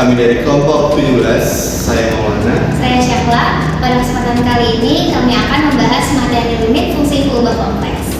kami dari kelompok 17. Saya Maulana. Saya Syahla. Pada kesempatan kali ini kami akan membahas materi limit fungsi kubah kompleks.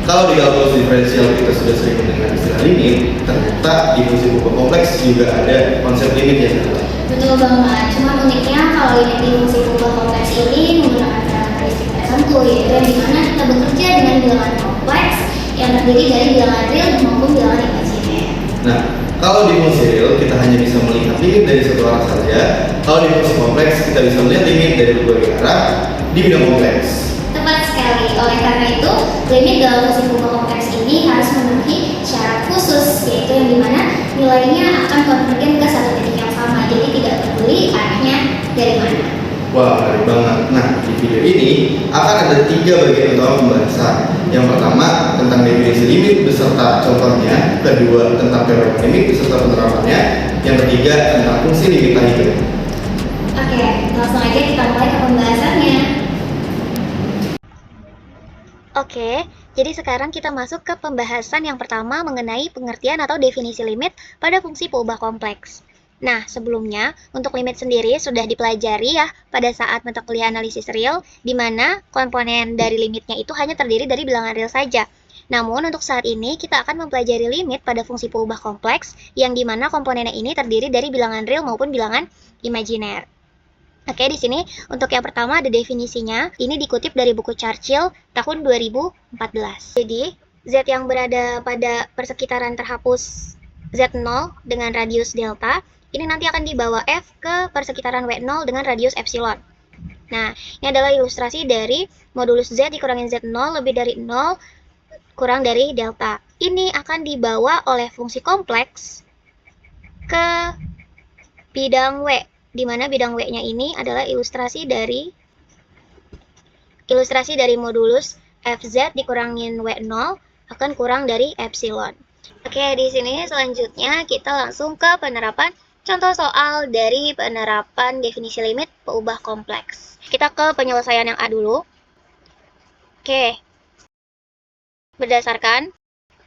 Kalau di kalkulus diferensial kita sudah sering mendengar istilah limit, ternyata di fungsi kubah kompleks juga ada konsep limit yang adalah. Betul banget. Cuma uniknya kalau limit di fungsi kubah kompleks ini menggunakan karakteristik tertentu, yaitu yang dimana kita bekerja dengan bilangan kompleks yang terdiri dari bilangan real maupun bilangan imajiner. Nah, kalau di fungsi real kita hanya bisa melihat limit dari satu arah saja. Kalau di fungsi kompleks kita bisa melihat limit dari berbagai arah di bidang kompleks. Tepat sekali. Oleh karena itu, limit dalam fungsi kubah kompleks ini harus memenuhi syarat khusus, yaitu yang dimana nilainya akan konvergen ke satu titik yang sama, jadi tidak peduli arahnya dari mana. Wah, menarik banget. Nah, di video ini akan ada 3 bagian utama pembahasan. Yang pertama tentang definisi limit beserta contohnya, kedua tentang teorema limit beserta penerapannya, yang ketiga tentang fungsi limit tadi. Oke, langsung aja kita mulai ke pembahasannya. Oke, jadi sekarang kita masuk ke pembahasan yang pertama mengenai pengertian atau definisi limit pada fungsi peubah kompleks. Nah, sebelumnya, untuk limit sendiri sudah dipelajari ya pada saat mata kuliah analisis real, di mana komponen dari limitnya itu hanya terdiri dari bilangan real saja. Namun, untuk saat ini kita akan mempelajari limit pada fungsi peubah kompleks, yang di mana komponennya ini terdiri dari bilangan real maupun bilangan imajiner. Oke, di sini untuk yang pertama ada definisinya. Ini dikutip dari buku Churchill tahun 2014. Jadi, Z yang berada pada persekitaran terhapus Z0 dengan radius delta, ini nanti akan dibawa F ke persekitaran W0 dengan radius epsilon. Nah, ini adalah ilustrasi dari modulus Z dikurangin Z0 lebih dari 0 kurang dari delta. Ini akan dibawa oleh fungsi kompleks ke bidang W, di mana bidang W-nya ini adalah ilustrasi dari modulus Fz dikurangin W0 akan kurang dari epsilon. Oke, di sini selanjutnya kita langsung ke penerapan contoh soal dari penerapan definisi limit peubah kompleks. Kita ke penyelesaian yang A dulu. Oke, berdasarkan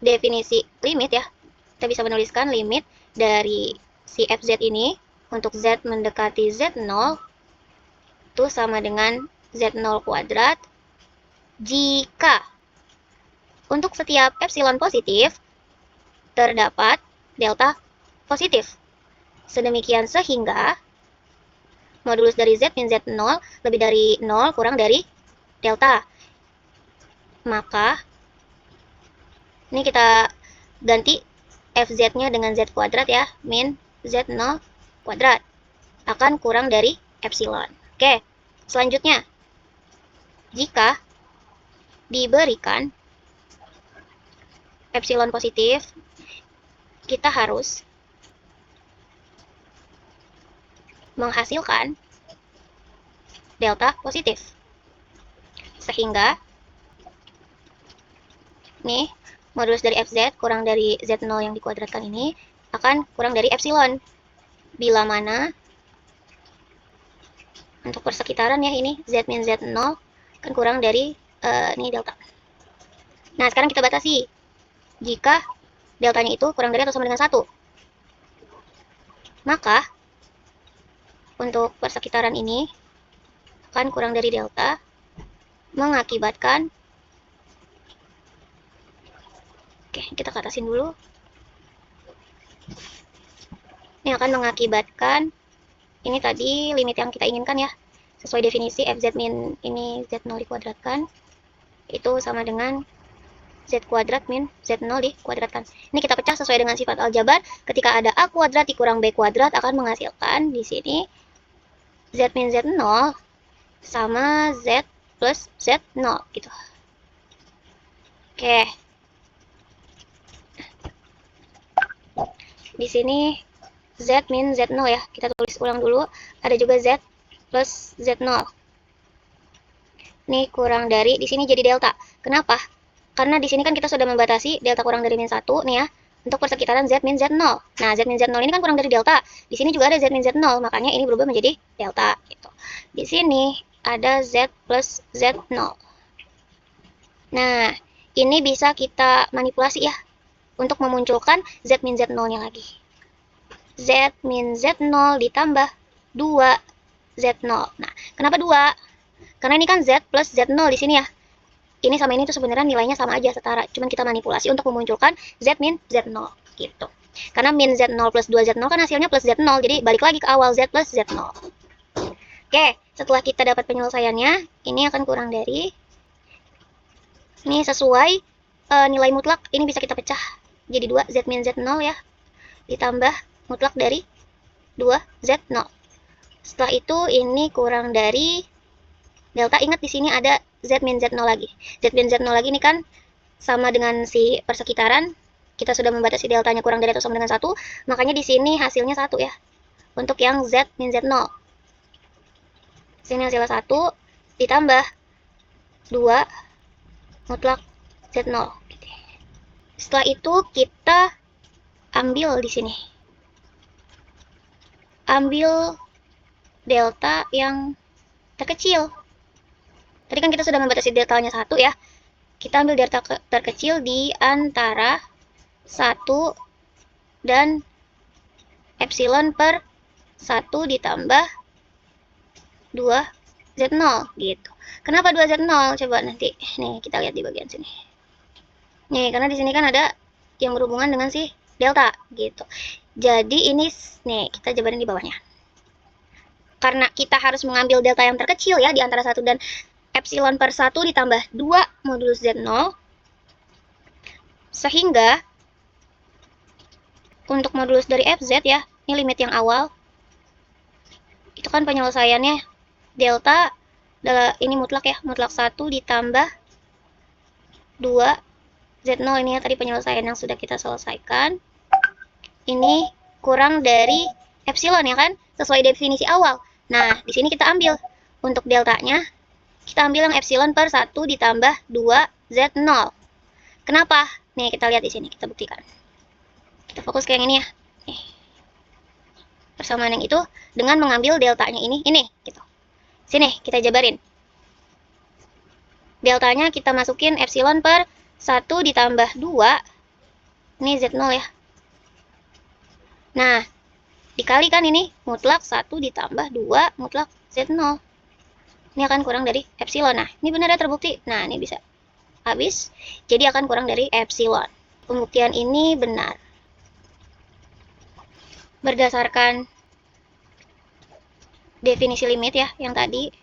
definisi limit ya, kita bisa menuliskan limit dari si Fz ini untuk Z mendekati Z0 itu sama dengan Z0 kuadrat jika untuk setiap epsilon positif terdapat delta positif. Sedemikian sehingga modulus dari Z min Z0 lebih dari 0 kurang dari delta. Maka ini kita ganti Fz-nya dengan Z kuadrat ya, min Z0 kuadrat akan kurang dari epsilon. Oke, selanjutnya jika diberikan epsilon positif, kita harus menghasilkan delta positif. Sehingga nih modulus dari Fz kurang dari Z0 yang dikuadratkan ini akan kurang dari epsilon. Bila mana untuk persekitaran ya ini Z min Z0 akan kurang dari ini delta. Nah, sekarang kita batasi. Jika deltanya itu kurang dari atau sama dengan 1, maka untuk persekitaran ini akan kurang dari delta, mengakibatkan, oke, kita katasin dulu. Ini akan mengakibatkan, ini tadi limit yang kita inginkan ya, sesuai definisi Fz min ini Z0 dikuadratkan, itu sama dengan Z kuadrat min Z0 dikuadratkan. Ini kita pecah sesuai dengan sifat aljabar. Ketika ada A kuadrat dikurang B kuadrat akan menghasilkan di sini Z min Z0 sama Z plus Z0 gitu. Oke. Di sini Z min Z0 ya. Kita tulis ulang dulu. Ada juga Z plus Z0. Ini kurang dari, di sini jadi delta. Kenapa? Karena di sini kan kita sudah membatasi delta kurang dari min 1 nih ya, untuk persekitaran Z min Z0. Nah, Z min Z0 ini kan kurang dari delta. Di sini juga ada Z min Z0, makanya ini berubah menjadi delta. Gitu. Di sini ada Z plus Z0. Nah, ini bisa kita manipulasi ya, untuk memunculkan Z min Z0-nya lagi. Z min Z0 ditambah 2 Z0. Nah, kenapa 2? Karena ini kan Z plus Z0 di sini ya. Ini sama ini tuh sebenarnya nilainya sama aja, setara. Cuman kita manipulasi untuk memunculkan Z min Z0 gitu. Karena min Z0 plus 2Z0 kan hasilnya plus Z0, jadi balik lagi ke awal Z plus Z0. Oke, setelah kita dapat penyelesaiannya, ini akan kurang dari, ini sesuai nilai mutlak, ini bisa kita pecah jadi 2 Z min Z0 ya, ditambah mutlak dari 2 Z0. Setelah itu ini kurang dari delta. Ingat di sini ada Z min Z0 lagi. Z min Z0 lagi ini kan sama dengan si persekitaran. Kita sudah membatasi deltanya kurang dari atau sama dengan 1, makanya di sini hasilnya 1 ya. Untuk yang Z min Z0. Sini hasilnya 1 ditambah 2 mutlak Z0. Setelah itu kita ambil di sini. Ambil delta yang terkecil. Tadi kan kita sudah membatasi deltanya 1 ya. Kita ambil delta terkecil di antara 1 dan epsilon per 1 ditambah 2 Z0 gitu. Kenapa 2 Z0? Coba nanti nih kita lihat di bagian sini. Nih, karena di sini kan ada yang berhubungan dengan si delta gitu. Jadi ini nih kita jabarin di bawahnya. Karena kita harus mengambil delta yang terkecil ya di antara 1 dan epsilon per 1 ditambah 2 modulus Z0. Sehingga untuk modulus dari FZ ya, ini limit yang awal. Itu kan penyelesaiannya delta, ini mutlak ya, mutlak 1 ditambah 2 Z0, ini ya tadi penyelesaian yang sudah kita selesaikan. Ini kurang dari epsilon ya kan, sesuai definisi awal. Nah, di sini kita ambil untuk deltanya, kita ambil yang epsilon per 1 ditambah 2 Z0. Kenapa? Nih, kita lihat di sini, kita buktikan. Kita fokus ke yang ini ya. Nih. Persamaan yang itu dengan mengambil deltanya ini gitu. Sini, kita jabarin. Deltanya kita masukin epsilon per 1 ditambah 2. Ini Z0 ya. Nah, dikalikan ini mutlak 1 ditambah 2 mutlak Z0. Ini akan kurang dari epsilon. Nah, ini benar ya terbukti. Nah, ini bisa habis. Jadi akan kurang dari epsilon. Pembuktian ini benar. Berdasarkan definisi limit ya, yang tadi.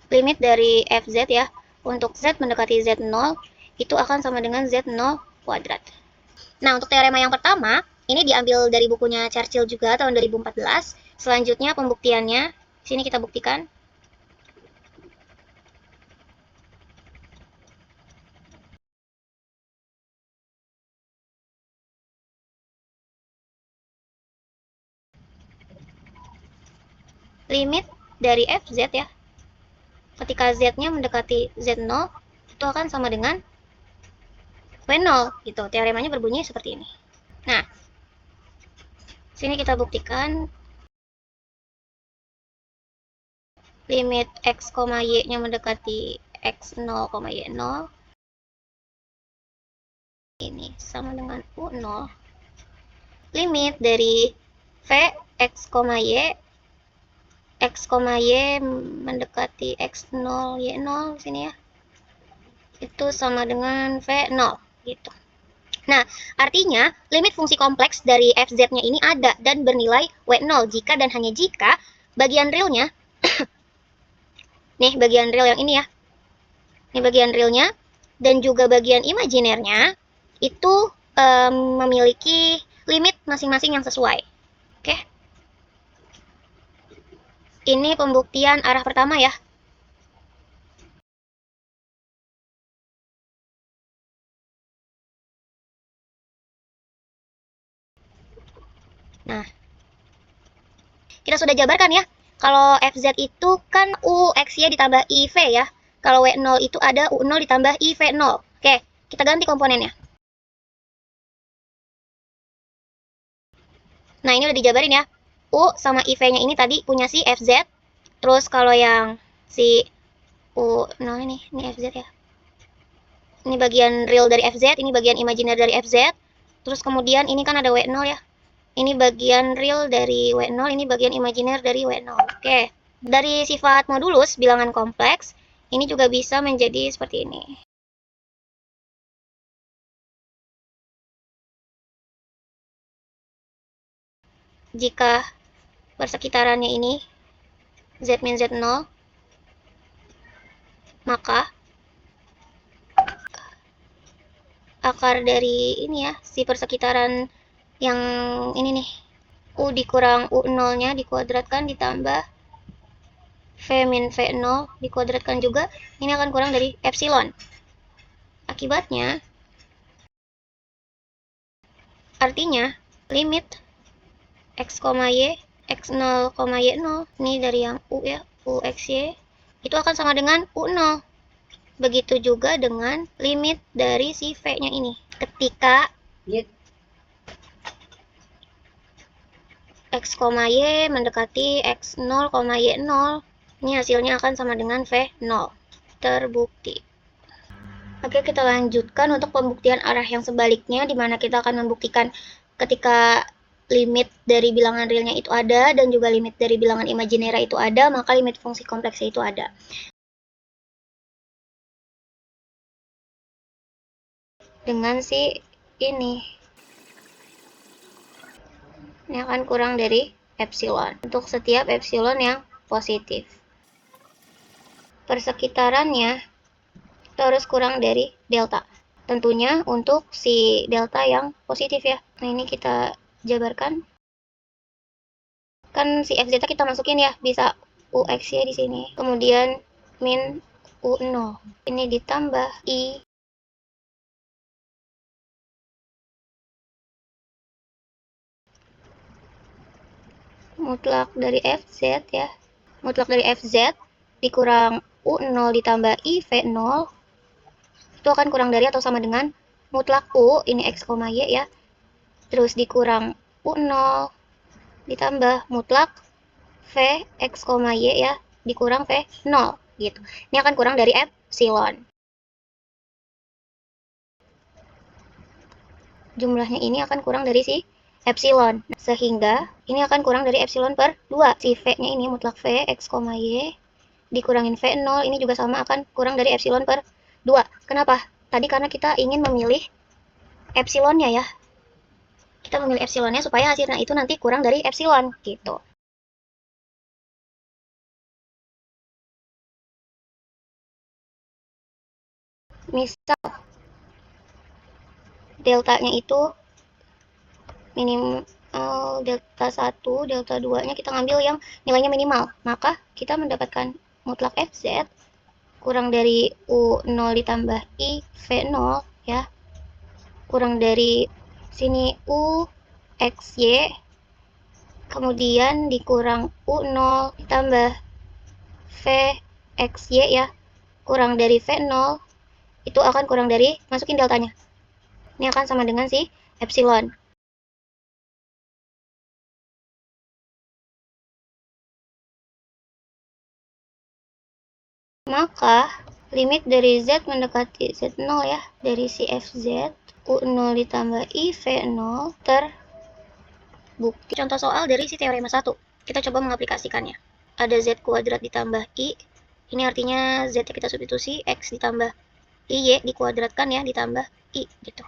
Limit dari FZ ya, untuk Z mendekati Z0, itu akan sama dengan Z0 kuadrat. Nah, untuk teorema yang pertama, ini diambil dari bukunya Churchill juga tahun 2014. Selanjutnya pembuktiannya, sini kita buktikan. Limit dari FZ ya, ketika Z-nya mendekati Z0, itu akan sama dengan W0 gitu. Teoremanya berbunyi seperti ini. Nah, sini kita buktikan limit X, Y-nya mendekati X0, Y0 ini sama dengan U0. Limit dari V, X, Y, X, Y mendekati X0, Y0 sini ya, itu sama dengan V0 gitu. Nah, artinya limit fungsi kompleks dari FZ-nya ini ada dan bernilai W0 jika dan hanya jika bagian realnya nih bagian real yang ini ya, ini bagian realnya dan juga bagian imajinernya itu memiliki limit masing-masing yang sesuai. Oke. Ini pembuktian arah pertama ya. Nah, kita sudah jabarkan ya. Kalau FZ itu kan UX-nya ditambah IV ya. Kalau W0 itu ada U0 ditambah IV0. Oke, kita ganti komponennya. Nah, ini udah dijabarin ya. U sama IV-nya ini tadi punya si FZ. Terus kalau yang si U0 ini FZ ya. Ini bagian real dari FZ, ini bagian imajiner dari FZ. Terus kemudian ini kan ada W0 ya. Ini bagian real dari W0, ini bagian imajiner dari W0. Oke. Dari sifat modulus bilangan kompleks, ini juga bisa menjadi seperti ini. Jika persekitarannya ini Z min Z0, maka akar dari ini ya, si persekitaran yang ini nih, U dikurang U0-nya dikuadratkan ditambah V min V0 dikuadratkan juga, ini akan kurang dari epsilon. Akibatnya, artinya limit X, Y, X0, Y0, ini dari yang U ya, U X Y, itu akan sama dengan U0. Begitu juga dengan limit dari si V-nya ini. Ketika X, Y mendekati X0, Y0, ini hasilnya akan sama dengan V0. Terbukti. Oke, kita lanjutkan untuk pembuktian arah yang sebaliknya, di mana kita akan membuktikan ketika limit dari bilangan realnya itu ada, dan juga limit dari bilangan imaginera itu ada, maka limit fungsi kompleksnya itu ada. Dengan si ini akan kurang dari epsilon, untuk setiap epsilon yang positif. Persekitarannya itu harus kurang dari delta. Tentunya untuk si delta yang positif ya. Nah, ini kita jabarkan. Kan si FZ kita masukin ya, bisa UX-nya di sini. Kemudian min U0. Ini ditambah I mutlak dari FZ ya. Mutlak dari FZ dikurang U0 ditambah I V0 itu akan kurang dari atau sama dengan mutlak U, ini X, Y ya. Terus dikurang U0 ditambah mutlak V, X, Y ya, dikurang V0 gitu. Ini akan kurang dari epsilon. Jumlahnya ini akan kurang dari si epsilon. Sehingga ini akan kurang dari epsilon per 2. Si V-nya ini mutlak V, X, Y dikurangin V0, ini juga sama akan kurang dari epsilon per 2. Kenapa? Tadi karena kita ingin memilih epsilonnya ya. Kita memilih epsilonnya supaya hasilnya itu nanti kurang dari epsilon gitu. Misal deltanya itu minimal delta 1, delta 2-nya kita ngambil yang nilainya minimal. Maka kita mendapatkan mutlak FZ kurang dari U0 ditambah I V0 ya. Kurang dari sini U XY, kemudian dikurang U0 ditambah V XY ya, kurang dari V0, itu akan kurang dari, masukin deltanya. Ini akan sama dengan si epsilon. Maka limit dari Z mendekati Z0 ya, dari si FZ, U0 ditambah I V0 terbukti. Contoh soal dari si teorema 1. Kita coba mengaplikasikannya. Ada Z kuadrat ditambah I, ini artinya Z kita substitusi, X ditambah IY dikuadratkan ya, ditambah I gitu.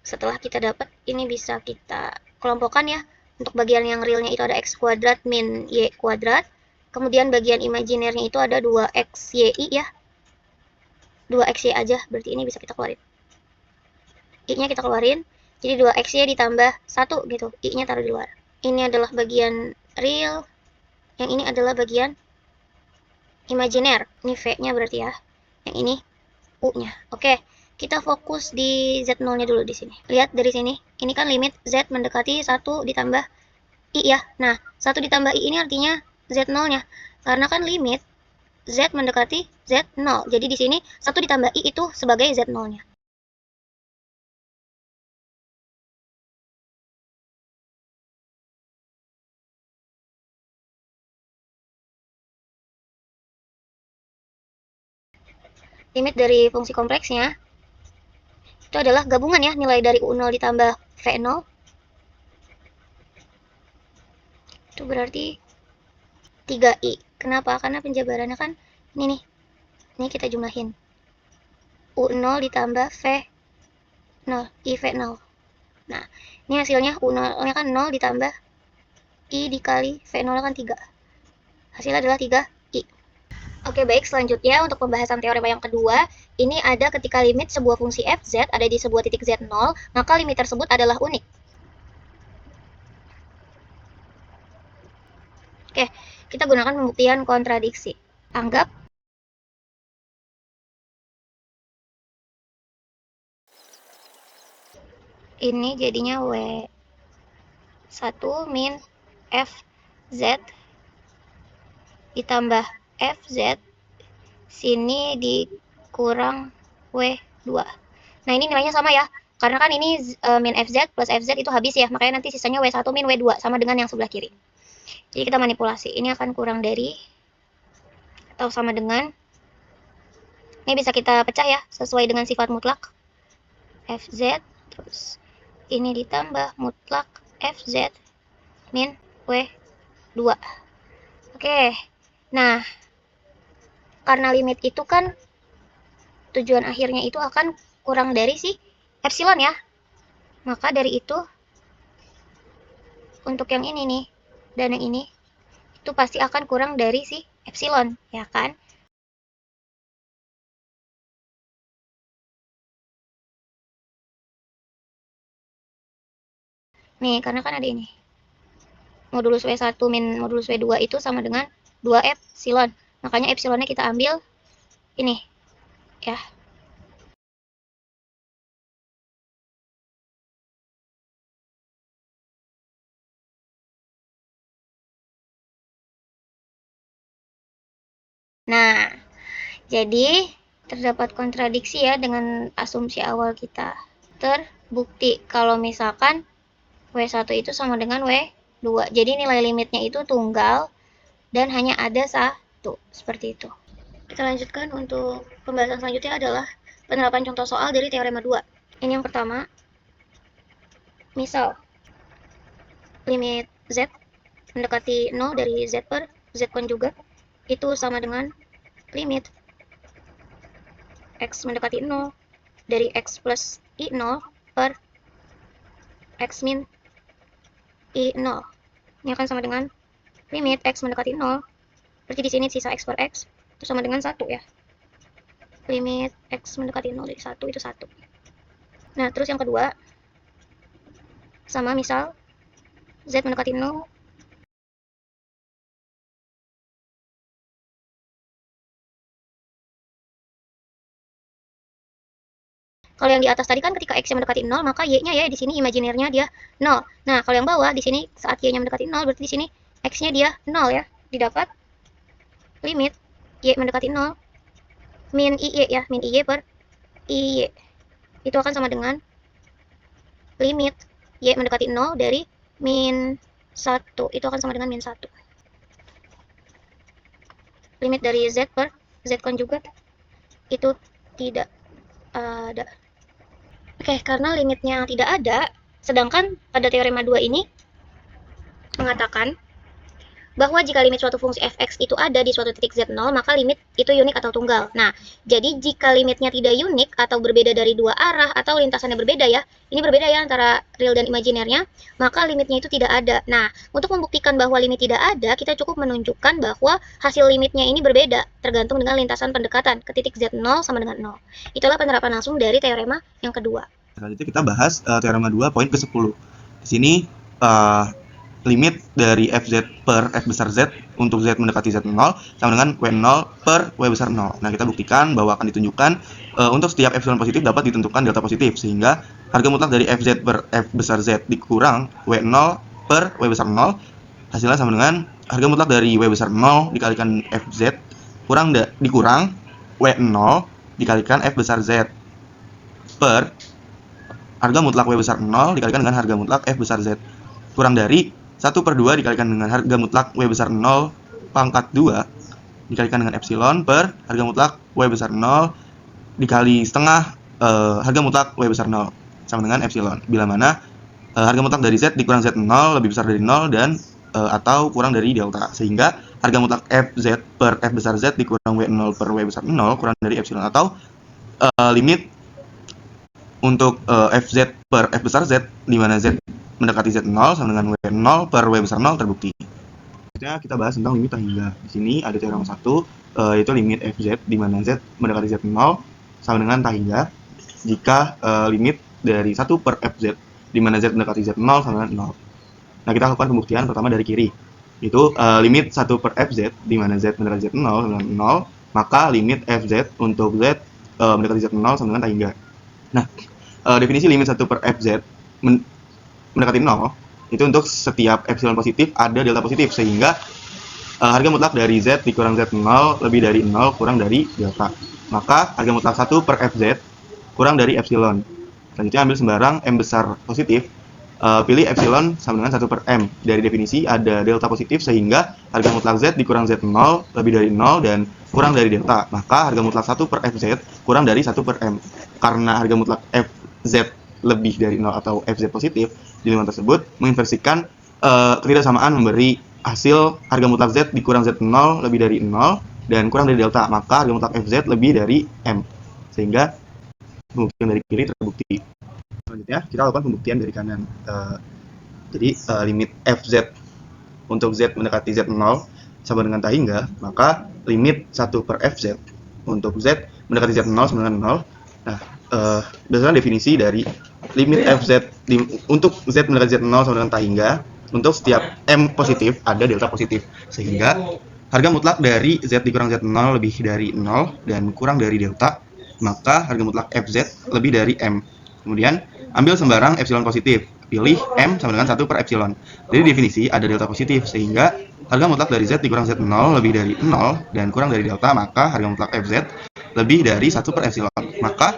Setelah kita dapat, ini bisa kita kelompokkan ya. Untuk bagian yang realnya itu ada X kuadrat min Y kuadrat. Kemudian bagian imajinernya itu ada 2XYI ya. 2XY aja, berarti ini bisa kita keluarin. I-nya kita keluarin, jadi 2XY ditambah 1 gitu. I-nya taruh di luar. Ini adalah bagian real, yang ini adalah bagian imajiner. Ini V-nya berarti ya. Yang ini U-nya. Oke, kita fokus di Z0-nya dulu di sini. Lihat dari sini, ini kan limit Z mendekati 1 ditambah I ya. Nah, 1 ditambah I ini artinya Z0-nya. Karena kan limit Z mendekati Z0. Jadi di sini 1 ditambah I itu sebagai Z0-nya. limit dari fungsi kompleksnya itu adalah gabungan ya, nilai dari U0 ditambah V0. Itu berarti 3i. Kenapa? Karena penjabarannya kan ini nih. Ini kita jumlahin. U0 ditambah V0, I V0. Nah, ini hasilnya U0-nya kan 0 ditambah I dikali V0 kan 3. Hasilnya adalah 3i. Oke, baik. Selanjutnya untuk pembahasan teorema yang kedua, ini ada ketika limit sebuah fungsi fz ada di sebuah titik z0, maka limit tersebut adalah unik. Oke, kita gunakan pembuktian kontradiksi. Anggap ini jadinya W1 min FZ ditambah FZ, sini dikurang W2. Nah, ini nilainya sama ya, karena kan ini min FZ plus FZ itu habis ya, makanya nanti sisanya W1 min W2 sama dengan yang sebelah kiri. Jadi kita manipulasi, ini akan kurang dari atau sama dengan, ini bisa kita pecah ya, sesuai dengan sifat mutlak FZ, terus ini ditambah mutlak FZ min W2. Oke, nah karena limit itu kan tujuan akhirnya itu akan kurang dari si epsilon ya, maka dari itu untuk yang ini nih dan yang ini itu pasti akan kurang dari si epsilon, ya kan? Nih, karena kan ada ini. Modulus W1 min modulus W2 itu sama dengan 2 epsilon. Makanya epsilonnya kita ambil ini. Ya. Nah, jadi terdapat kontradiksi ya dengan asumsi awal kita. Terbukti kalau misalkan W1 itu sama dengan W2. Jadi nilai limitnya itu tunggal dan hanya ada satu. Seperti itu. Kita lanjutkan untuk pembahasan selanjutnya adalah penerapan contoh soal dari teorema 2. Ini yang pertama. Misal, limit Z mendekati 0 dari Z per Z konjugat itu sama dengan limit X mendekati 0 dari X plus I0 per X min I0. Ini akan sama dengan limit X mendekati 0. Berarti di sini sisa X per X itu sama dengan 1 ya. Limit X mendekati 0 dari 1 itu 1. Nah, terus yang kedua, sama misal Z mendekati 0 kalau yang di atas tadi kan ketika X-nya mendekati 0, maka Y-nya ya di sini imajinernya dia 0. Nah, kalau yang bawah di sini saat Y-nya mendekati 0, berarti di sini X-nya dia 0 ya. Didapat limit Y mendekati 0 min IY ya, min IY per IY. Itu akan sama dengan limit Y mendekati 0 dari min 1. Itu akan sama dengan min 1. Limit dari Z per Z konjugat itu tidak ada. Oke, karena limitnya tidak ada, sedangkan pada teorema 2 ini mengatakan bahwa jika limit suatu fungsi fx itu ada di suatu titik z0, maka limit itu unik atau tunggal. Nah, jadi jika limitnya tidak unik atau berbeda dari dua arah atau lintasannya berbeda ya, ini berbeda ya antara real dan imajinernya, maka limitnya itu tidak ada. Nah, untuk membuktikan bahwa limit tidak ada, kita cukup menunjukkan bahwa hasil limitnya ini berbeda, tergantung dengan lintasan pendekatan ke titik z0 sama dengan 0. Itulah penerapan langsung dari teorema yang kedua. Selanjutnya kita bahas teorema 2 poin ke-10. Di sini limit dari fz per f besar z untuk z mendekati z0 sama dengan w0 per w besar 0. Nah, kita buktikan bahwa akan ditunjukkan untuk setiap epsilon positif dapat ditentukan delta positif, sehingga harga mutlak dari fz per f besar z dikurang w0 per w besar 0 hasilnya sama dengan harga mutlak dari w besar 0 dikalikan fz dikurang w0 dikalikan f besar z per harga mutlak w besar 0 dikalikan dengan harga mutlak f besar z kurang dari 1/2 dikalikan dengan harga mutlak W besar 0 pangkat 2 dikalikan dengan epsilon per harga mutlak W besar 0 dikali setengah harga mutlak W besar 0 sama dengan epsilon, bila mana harga mutlak dari Z dikurang Z0 lebih besar dari 0 dan atau kurang dari delta, sehingga harga mutlak Fz per F besar Z dikurang W0 per W besar 0 kurang dari epsilon, atau limit untuk Fz per F besar Z di mana Z mendekati Z0 sama dengan W0 per W besar 0 terbukti. Selanjutnya kita bahas tentang limit hingga. Di sini ada teorema 1 yaitu limit Fz di mana Z mendekati Z0 sama dengan hingga jika limit dari 1 per Fz di mana Z mendekati Z0 sama dengan 0. Nah, kita lakukan pembuktian pertama dari kiri, yaitu limit 1 per Fz di mana Z mendekati Z0 sama dengan 0, maka limit Fz untuk Z mendekati Z0 sama dengan hingga. Nah, definisi limit 1 per Fz mendekati 0 itu untuk setiap epsilon positif ada delta positif, sehingga harga mutlak dari Z dikurang Z0 lebih dari 0 kurang dari delta, maka harga mutlak 1 per Fz kurang dari epsilon. Selanjutnya ambil sembarang M besar positif, pilih epsilon sama dengan 1 per M. Dari definisi ada delta positif, sehingga harga mutlak Z dikurang Z0 lebih dari 0 dan kurang dari delta, maka harga mutlak 1 per Fz kurang dari 1 per M. Karena harga mutlak Fz lebih dari 0 atau Fz positif di lingkungan tersebut menginversikan ketidaksamaan memberi hasil harga mutlak Z dikurang Z0 lebih dari 0 dan kurang dari delta, maka harga mutlak Fz lebih dari M, sehingga pembuktian dari kiri terbukti. Selanjutnya kita lakukan pembuktian dari kanan. Jadi limit Fz untuk Z mendekati Z0 sama dengan hingga, maka limit 1 per Fz untuk Z mendekati Z0 sama dengan 0. Nah, berdasarkan definisi dari limit Fz untuk Z mendekati Z0 sama dengan hingga, untuk setiap M positif ada delta positif, sehingga harga mutlak dari Z dikurang Z0 lebih dari 0 dan kurang dari delta, maka harga mutlak Fz lebih dari M. Kemudian ambil sembarang epsilon positif, pilih M sama dengan 1 per epsilon. Dari definisi ada delta positif, sehingga harga mutlak dari Z dikurang Z0 lebih dari 0 dan kurang dari delta, maka harga mutlak Fz lebih dari 1 per epsilon. Maka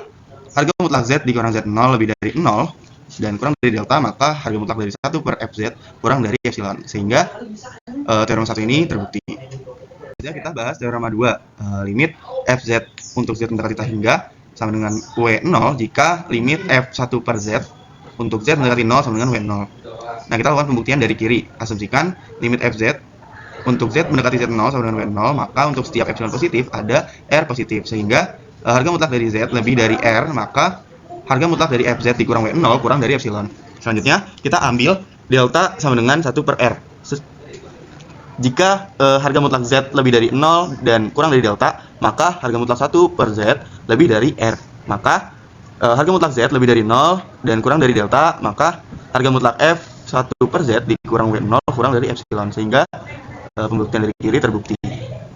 harga mutlak Z dikurang Z0 lebih dari 0 dan kurang dari delta, maka harga mutlak dari 1 per Fz kurang dari epsilon, sehingga teorema 1 ini terbukti. Selanjutnya kita bahas teorema 2, limit Fz untuk Z mendekati hingga sama dengan W0 jika limit F1 per Z untuk Z mendekati 0 sama dengan W0. Nah, kita lakukan pembuktian dari kiri. Asumsikan limit Fz untuk Z mendekati Z0 sama dengan W0, maka untuk setiap epsilon positif ada R positif, sehingga harga mutlak dari Z lebih dari R, maka harga mutlak dari Fz dikurang W0 kurang dari epsilon. Selanjutnya kita ambil delta sama dengan 1 per R. Jika harga mutlak Z lebih dari 0 dan kurang dari delta, maka harga mutlak 1 per Z lebih dari R. Maka harga mutlak Z lebih dari 0 dan kurang dari delta, maka harga mutlak F1 per Z dikurang W0 kurang dari epsilon, sehingga pembuktian dari kiri terbukti.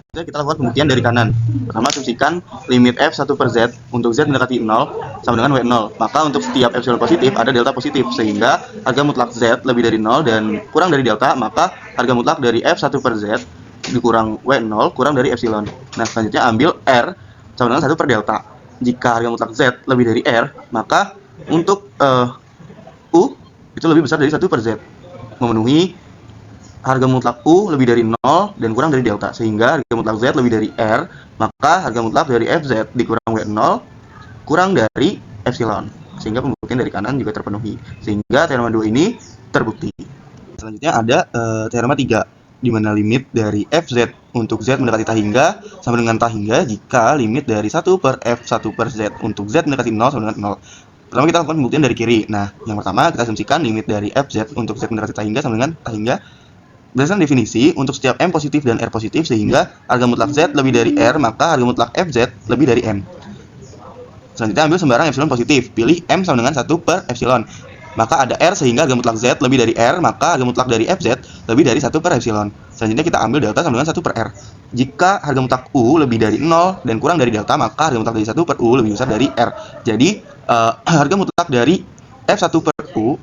Kita lakukan pembuktian dari kanan. Pertama, asumsikan limit F1 per Z untuk Z mendekati 0 sama dengan W0, maka untuk setiap epsilon positif ada delta positif, sehingga harga mutlak Z lebih dari 0 dan kurang dari delta, maka harga mutlak dari F1 per Z dikurang W0 kurang dari epsilon. Nah, selanjutnya ambil R sama dengan 1 per delta. Jika harga mutlak Z lebih dari R, maka untuk U itu lebih besar dari 1 per Z, memenuhi harga mutlak U lebih dari 0 dan kurang dari delta, sehingga harga mutlak Z lebih dari R, maka harga mutlak dari Fz dikurang W0 kurang dari epsilon, sehingga pembuktian dari kanan juga terpenuhi, sehingga teorema 2 ini terbukti. Selanjutnya ada teorema 3, di mana limit dari Fz untuk Z mendekati hingga sama dengan hingga jika limit dari 1 per F1 per Z untuk Z mendekati 0 sama dengan 0. Pertama kita lakukan pembuktian dari kiri. Nah, yang pertama kita asumsikan limit dari Fz untuk Z mendekati hingga sama dengan hingga berdasarkan definisi untuk setiap M positif dan R positif, sehingga harga mutlak Z lebih dari R, maka harga mutlak Fz lebih dari M. Selanjutnya ambil sembarang epsilon positif, pilih M sama dengan 1 per epsilon, maka ada R, sehingga harga mutlak Z lebih dari R, maka harga mutlak dari Fz lebih dari 1 per epsilon. Selanjutnya kita ambil delta sama dengan 1 per R. Jika harga mutlak U lebih dari 0 dan kurang dari delta, maka harga mutlak dari 1 per U lebih besar dari R. Jadi harga mutlak dari F1 per U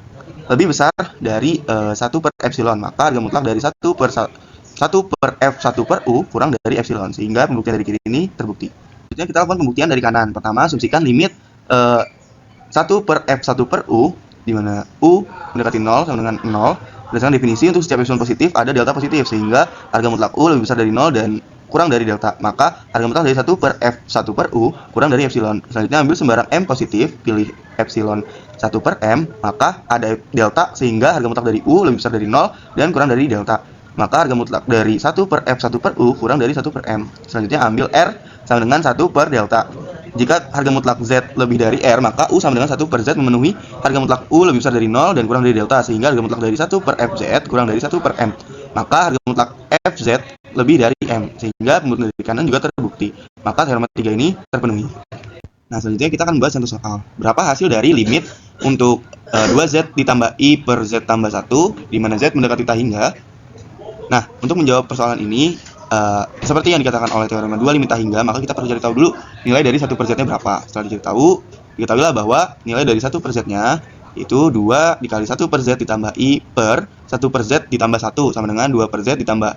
lebih besar dari 1 per epsilon, maka harga mutlak dari 1 per F1 per U kurang dari epsilon, sehingga pembuktian dari kiri ini terbukti. Selanjutnya kita lakukan pembuktian dari kanan. Pertama, asumsikan limit 1 per F1 per U, di mana U mendekati 0 sama dengan 0. Berdasarkan definisi untuk setiap epsilon positif ada delta positif, sehingga harga mutlak U lebih besar dari 0 dan kurang dari delta. Maka harga mutlak dari 1 per F1 per U kurang dari epsilon. Selanjutnya ambil sembarang M positif, pilih epsilon 1 per M, maka ada delta sehingga harga mutlak dari U lebih besar dari 0 dan kurang dari delta. Maka harga mutlak dari 1 per F1 per U kurang dari 1 per M. Selanjutnya ambil R sama dengan 1 per delta. Jika harga mutlak Z lebih dari R, maka U sama dengan 1 per Z memenuhi harga mutlak U lebih besar dari 0 dan kurang dari delta, sehingga harga mutlak dari 1 per FZ kurang dari 1 per M. Maka harga mutlak FZ lebih dari M, sehingga pembuktian dari kanan juga terbukti. Maka teorema 3 ini terpenuhi. Nah, selanjutnya kita akan membahas satu soal. Berapa hasil dari limit untuk 2Z ditambah I per Z tambah 1, di mana Z mendekati tak hingga. Nah, untuk menjawab persoalan ini, seperti yang dikatakan oleh teorema 2 limit tak hingga, maka kita perlu cari tahu dulu nilai dari 1 per Z-nya berapa. Setelah dicari tahu, diketahuilah bahwa nilai dari 1 per Z-nya itu 2 dikali 1 per Z ditambah I per 1 per Z ditambah 1 sama dengan 2 per Z ditambah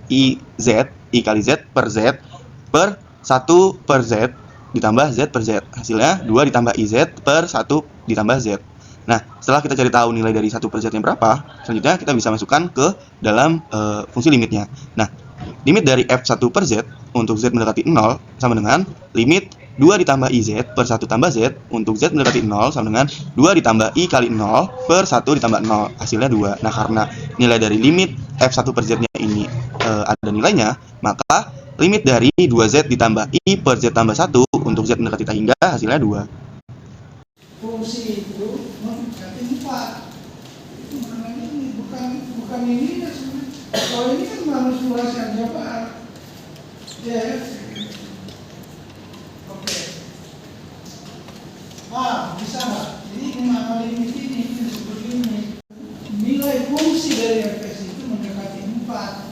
I kali Z per Z per 1 per Z ditambah Z per Z. Hasilnya 2 ditambah IZ per 1 ditambah Z. Nah, setelah kita cari tahu nilai dari 1 per Z-nya berapa, selanjutnya kita bisa masukkan ke dalam fungsi limitnya. Nah, limit dari F1 per Z untuk Z mendekati 0 sama dengan limit 2 ditambah IZ per 1 tambah Z untuk Z mendekati 0 sama dengan 2 ditambah I kali 0 per 1 ditambah 0. Hasilnya 2. Nah, karena nilai dari limit F1 per Z-nya ini ada nilainya, maka limit dari 2Z ditambah I per Z tambah 1 untuk Z mendekati tak hingga hasilnya 2. Fungsi itu mendekati 4. Itu maknanya ini bukan ini ya sebenarnya. Kalau ini kan manipulasi aljabar. Ya. Oke. Bisa nggak? Jadi mana limit ini disebut limit. Nilai fungsi dari Fs itu mendekati 4.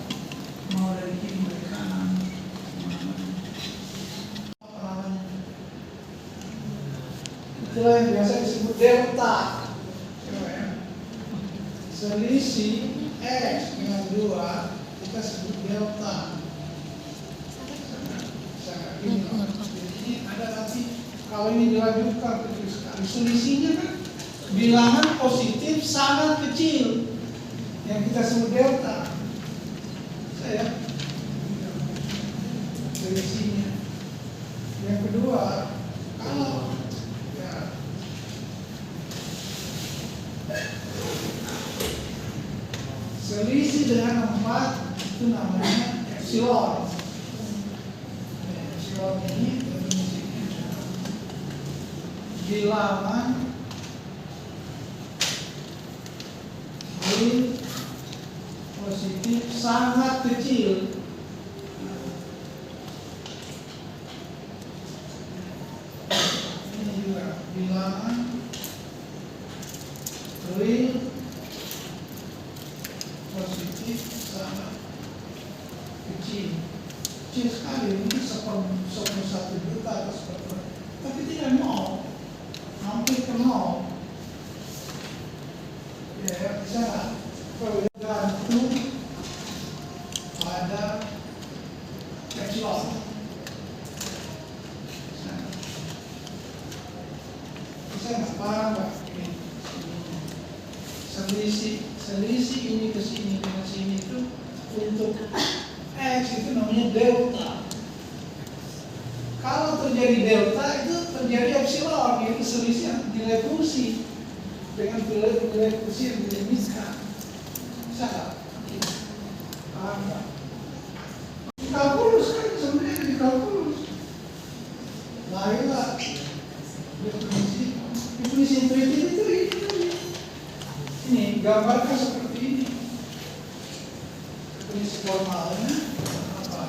Mau dari kiri dari kanan. Apa namanya? Itulah yang biasa disebut delta. Selisih X dengan 2 kita sebut delta. Sangat ini loh. Jadi ada nanti kalau ini dilanjutkan kecil sekali. Selisihnya kan bilangan positif sangat kecil yang kita sebut delta. Saya selisihnya. Yang kedua, kalau ya selisih dengan 4 itu namanya epsilon. Epsilon ini definisinya bilangan dari positif sangat kecil. Ini juga bilangan real positif sangat kecil. Kecil sekali, ini 1 juta atau seperti, tapi tidak nol, hampir ke nol. Ya, bisa tergantung pada epsilon. Bisa nggak paham nggak? Selisih ini ke sini dengan sini itu untuk X itu namanya delta. Kalau terjadi delta itu terjadi epsilon, yaitu selisih nilai fungsi dengan nilai fungsi yang dilimitkan. Bisa nggak? Paham nggak? Kalkulus kan sebenarnya di kalkulus. Lahirlah definisi intuitif itu ini gambarkan seperti ini. Definisi formalnya apa?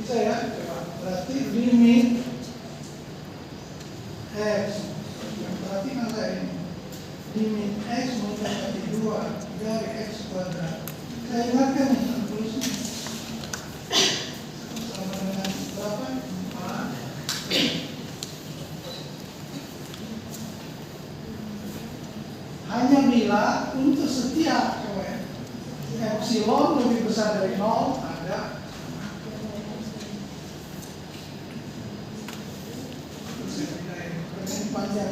Bisa ya? Berarti limit X. Berarti kan ini limit X mendekati 2 dari X kuadrat. Saya ingatkan nih kalkulusnya. Sama dengan berapa? 4. Hanya bila untuk setiap epsilon lebih besar dari 0 ada panjang.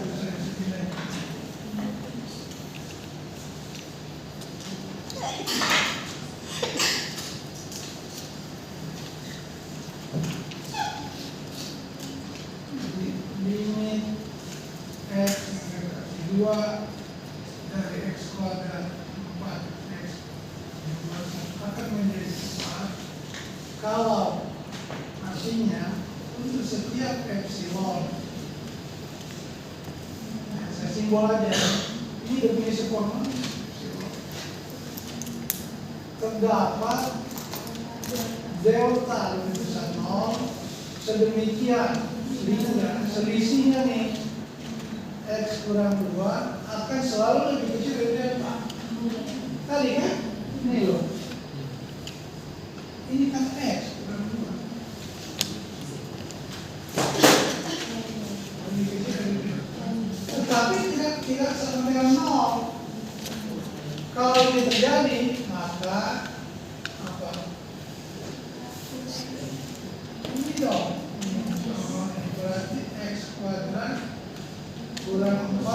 2 dari X kuadrat 4X akan menjadi 4 kalau artinya untuk setiap epsilon. Nah, saya simbol aja. Ini definisi formal. Terdapat delta lebih besar 0 sedemikian sehingga selisihnya nih X kurang 2 akan selalu lebih kecil dari delta. Tadi kan? Ini loh. Ini kan X kurang 2. Lebih kecil dari delta. Tetapi tidak sama dengan 0. Kalau ini terjadi, maka apa? Ini dong. Ini berarti X kuadrat kurang 4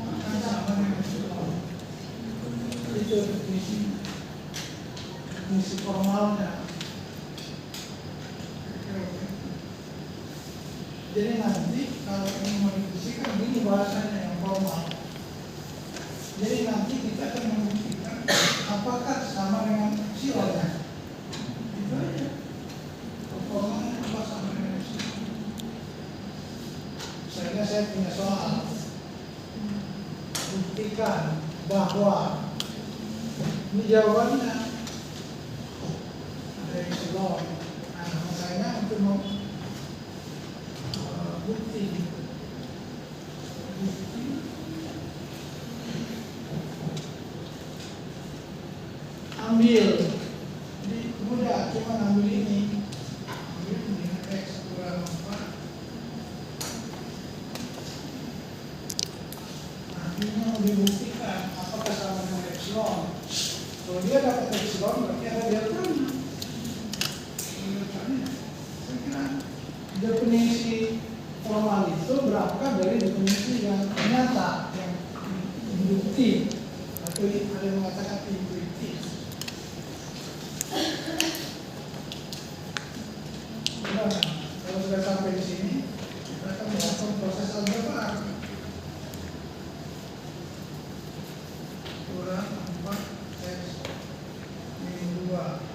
akan sama dengan 0. Itu definisi formalnya. Jadi nanti kalau ini mau dibuktikan, ini bahasanya yang formal. Jadi nanti kita akan membuktikan apakah sama dengan epsilonnya. Itu aja. Formalnya apa sama dengan epsilon. Misalnya saya punya soal, buktikan bahwa ini jawabannya ada epsilon. Nah, makanya untuk bukti ambil di mudah cuma ambil ini X kurang 4. Nah ini mau dibuktikan apakah sama dengan epsilon. Kalau dia dapat epsilon berarti ada deltanya. Saya kira definisi formal itu berangkat dari definisi yang nyata, yang induktif, atau ada yang mengatakan intuitif. Nah, kalau sudah sampai di sini, kita akan melakukan proses aljabar. Kurang 4X min 2.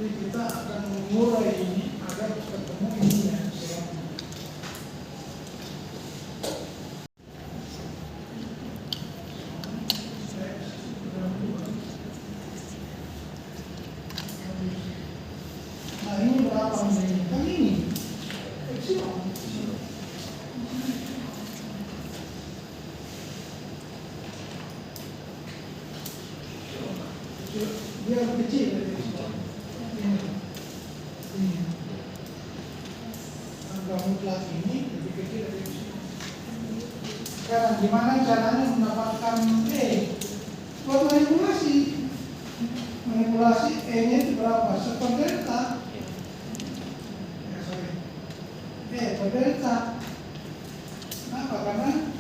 Jadi kita akan mengurai ini agar ketemu ininya. Nah ini berapa ini? Kan ini epsilon. Dia lebih kecil dari epsilon. Ini angka mutlak ini lebih kecil dari epsilon. Sekarang gimana caranya mendapatkan E? Buat manipulasi. Manipulasi E-nya itu berapa? Super delta. E per delta. Kenapa? Karena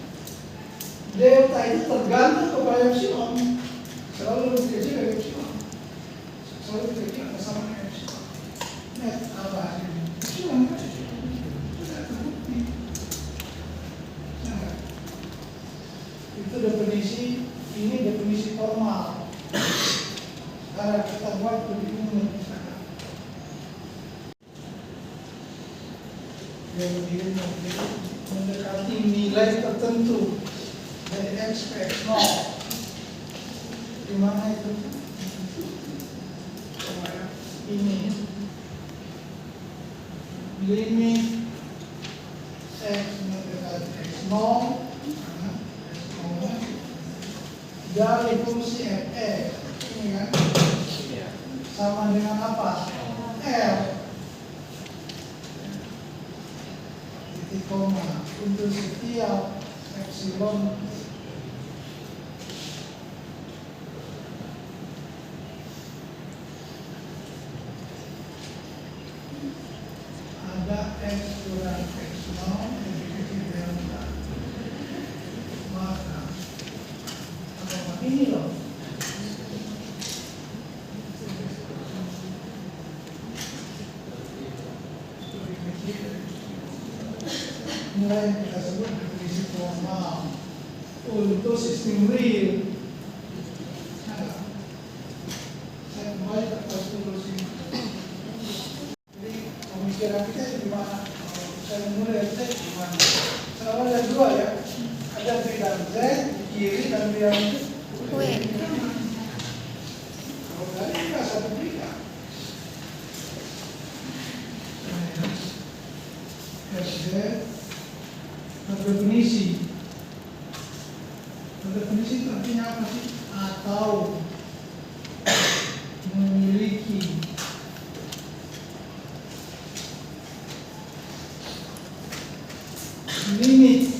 delta itu tergantung kepada epsilon. Selalu lebih kecil dari epsilon. Selalu lebih kecil atau sama dengan epsilon. Net apa hasilnya? Epsilon kan? Sudah terbukti. Nah, itu definisi, ini definisi formal. Sekarang kita buat lebih umum. Yang lebih umum, mendekati nilai tertentu dari X ke X0. Di mana itu? Ini limit X mendekati X0 dari fungsi F(x) ini kan sama dengan apa? L. Itu titik koma untuk setiap epsilon ada x kurang x0 dikali delta, maka apa ini loh, nilai yang kita sebut definisi formal untuk sistem real. Nah, saya kembali ke postulasi ini. Jadi pemikiran kita gimana? Saya mulai Z gimana? Selama ada dua ya, ada bidang Z di kiri dan bidang W. kalau tadi enggak satu bidang. FZ berdefinisi itu artinya apa sih? Atau memiliki limit,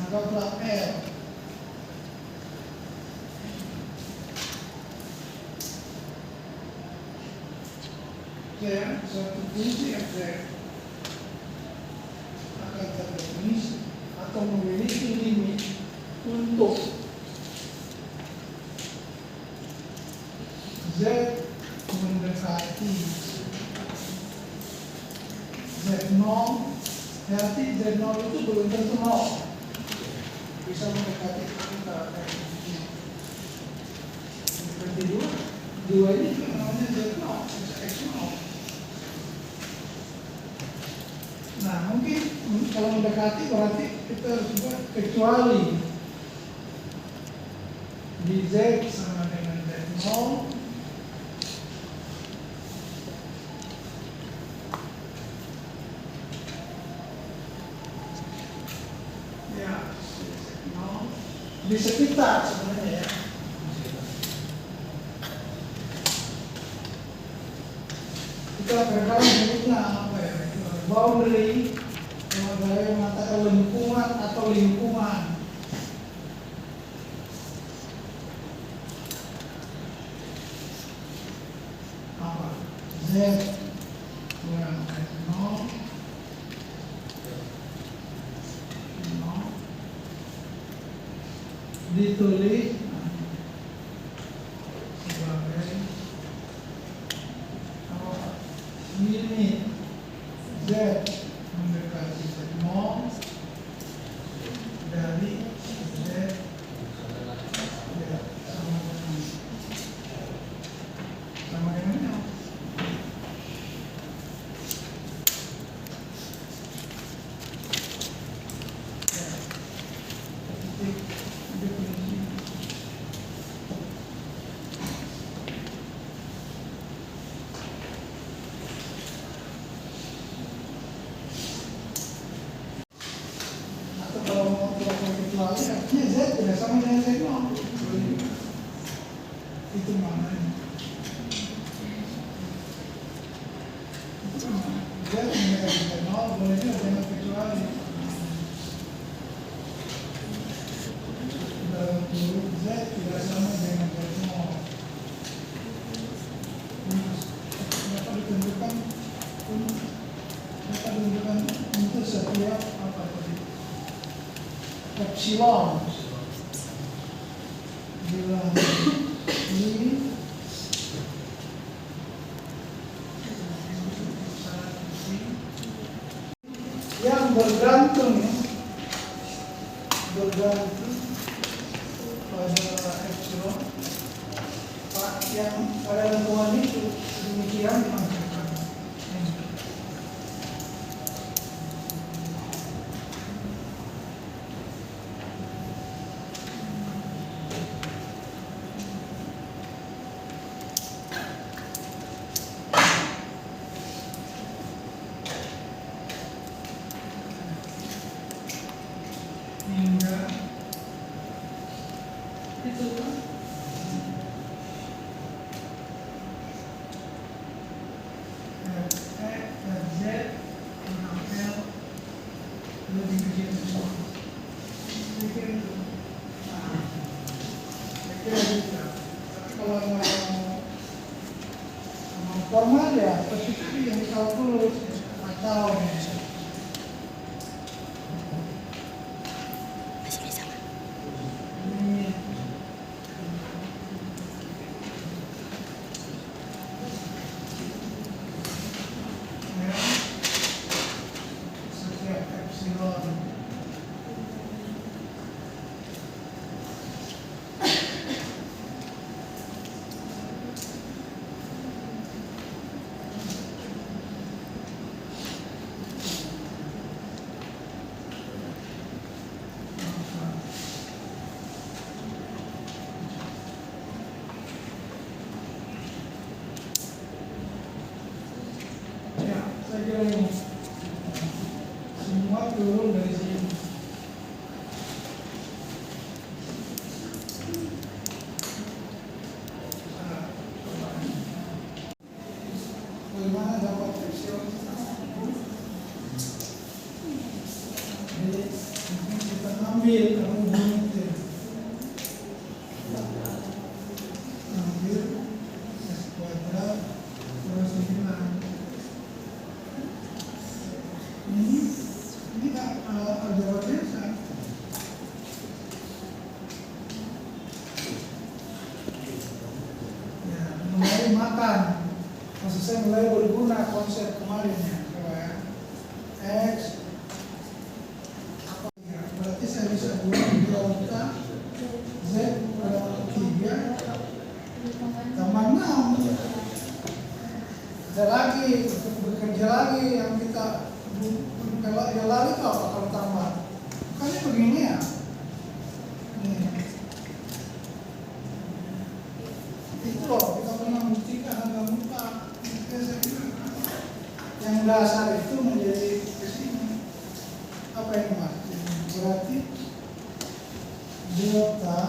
anggaplah L. Ya, suatu fungsi FZ akan terdefinisi atau memiliki limit untuk Z mendekati Z0, berarti Z0 itu belum tentu 0, bisa mendekati angka seperti 2 ini juga namanya Z0, bisa X0. Nah, mungkin kalau mendekati berarti kita harus buat kecuali di Z sama dengan Z0 ya, Z0 di sekitar sebenarnya ya. Kita kadang-kadang menyebutnya apa ya? Boundary, kalau saya mengatakan lingkungan atau lingkungan. Apa? Z kurang Z0 ditulis sebagai limit Z mendekati Z0 dari Z ya, sama dengan titik definisi. Atau kalau mau kecuali artinya Z tidak sama dengan Z0. Itu maknanya. Z mendekati Z0 boleh juga dengan kecuali. Dalam huruf Z tidak sama dengan Z0. Dapat ditentukan untuk setiap apa tadi? Epsilon. Bila ini yang bergantung pada epsilon, yang pada lingkungan itu demikian dimaksudkan. Hingga itu kan semua. Saya kira itu. Nah, saya kira gitu. Tapi kalau mau formal ya seperti yang kalkulus atau ini ya, setiap epsilon ya, saya kira ini semua turun dari sini. Nah, bagaimana dapat epsilon? Jadi mungkin kita ambil hubungan itu. Ambil S kuadrat plus 9. Ini tak aljabar biasa. Ya, mulai makan. Maksud saya mulai berguna konsep kemarin ya, coba ya. X apa ya? Berarti saya bisa buat delta Z pada 3 tambah 6. Ada lagi, bekerja lagi yang kita ya lagi itu apa kalau tambah? Bukannya begini ya? Nih. Itu loh, kita pernah buktikan harga muka. Saya kira yang dasar itu menjadi kesini. Apa ini mas? Berarti delta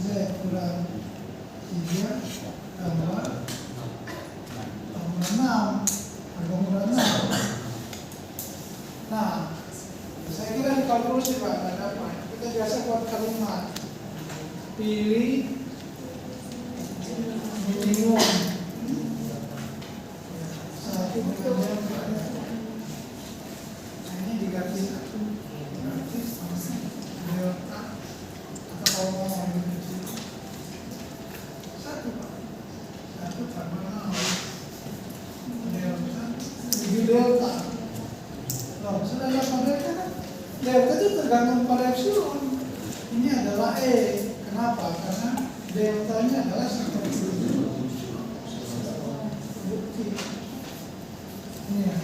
Z kurang 3 tambah 6. Harga murah 6. Nah, saya kira di kalkulus sih Pak, nggak dapat. Kita biasa buat kalimat. Pilih minimum. Satu dengan nah, ini diganti satu. Berarti delta atau kalau mau lebih kecil. Satu Pak. Satu tambah 6. Delta. Jadi delta. Loh, sudah lihat modelnya kan? Delta itu tergantung pada epsilon. Ini adalah E. Kenapa? Karena deltanya adalah 1. Bukti. Ini ya.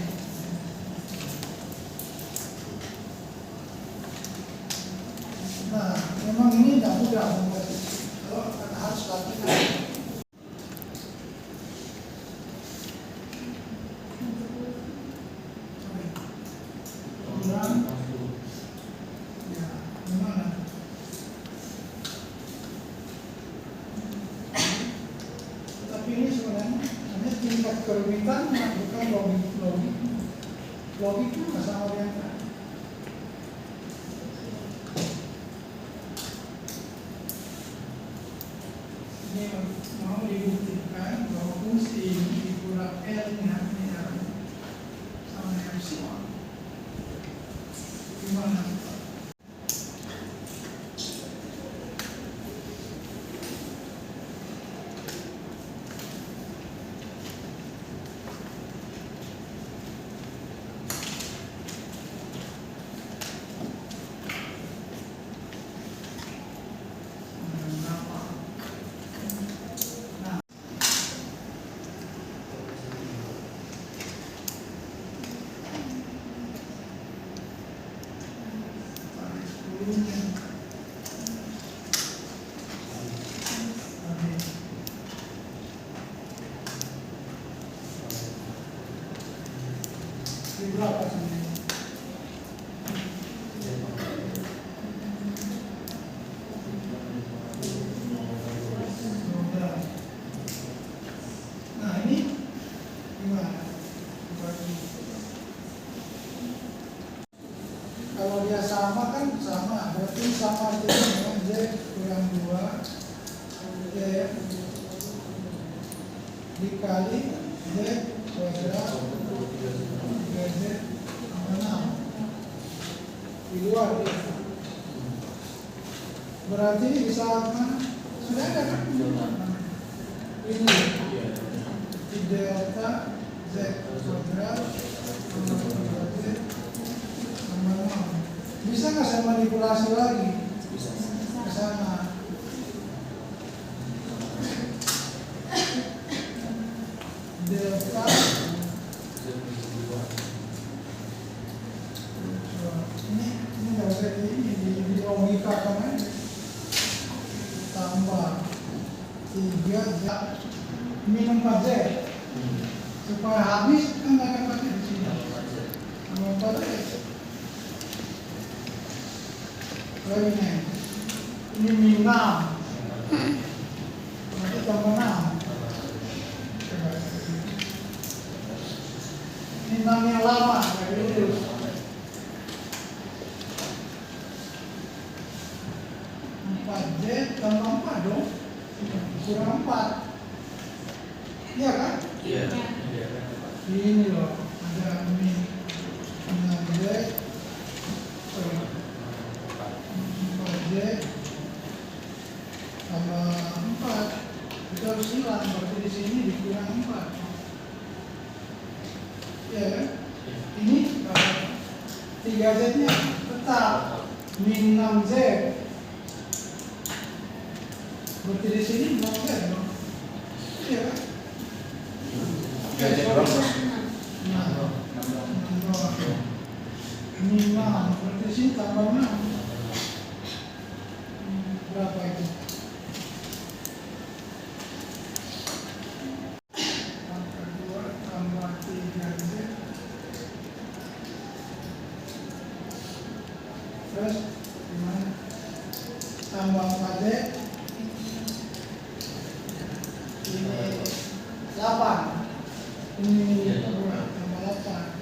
Nah, memang ini tidak mudah membuat itu. Kalau harus latihan. Ya, gimana? Tetapi ini sebenarnya hanya tingkat kerumitan bukan logik itu nggak sama dengan kan. Ini mau dibuktikan bahwa fungsi dikurang L-nya ini sama dengan epsilon. Gimana? Nah, berapa sebenarnya? Nah ini gimana? Kalau dia sama kan sama, berarti sama artinya dengan Z kurang 2 Z dikali Z kuadrat 3Z tambah 6 di luar dia. Berarti ini bisa mana? Sudah ada kan? Ini delta Z kuadrat tambah 3Z tambah 6. Bisa nggak saya manipulasi lagi? Bisa. Ke sana. Delta ini nggak usah di logikakan aja. Tambah 3Z minum 4Z supaya habis kan nggak akan pakai di sini. Tambah 4Z. Lagi nih, ini min 6 nanti tambah 6. Ini 6 yang lama kayak gitu. 4Z tambah 4 dong, kurang 4. Iya kan? Iya. Ini loh, ada min 6Z 4Z tambah 4 itu harus hilang, berarti di sini dikurang 4. Ya kan? Ini 3Z nya tetap min 6Z, berarti di sini 6Z dong. Iya kan? Min 6 berarti di sini tambah 6. Berapa itu? Pangkat 2 tambah 3Z. Terus gimana? Tambah 4Z. Ini 8. Ini 2 tambah 8.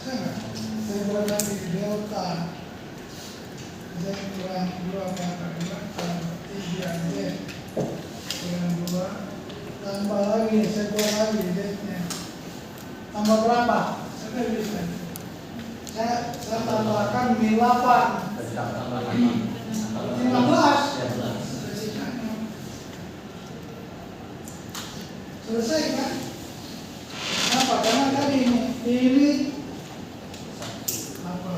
Saya buat lagi delta Z kurang 2 pangkat 2 tambah 3Z kurang 2 tambah lagi, saya buat lagi Z nya tambah berapa? Saya bisa. Saya tambahkan min 8 15. Selesai kan? Kenapa? Karena tadi ini apa?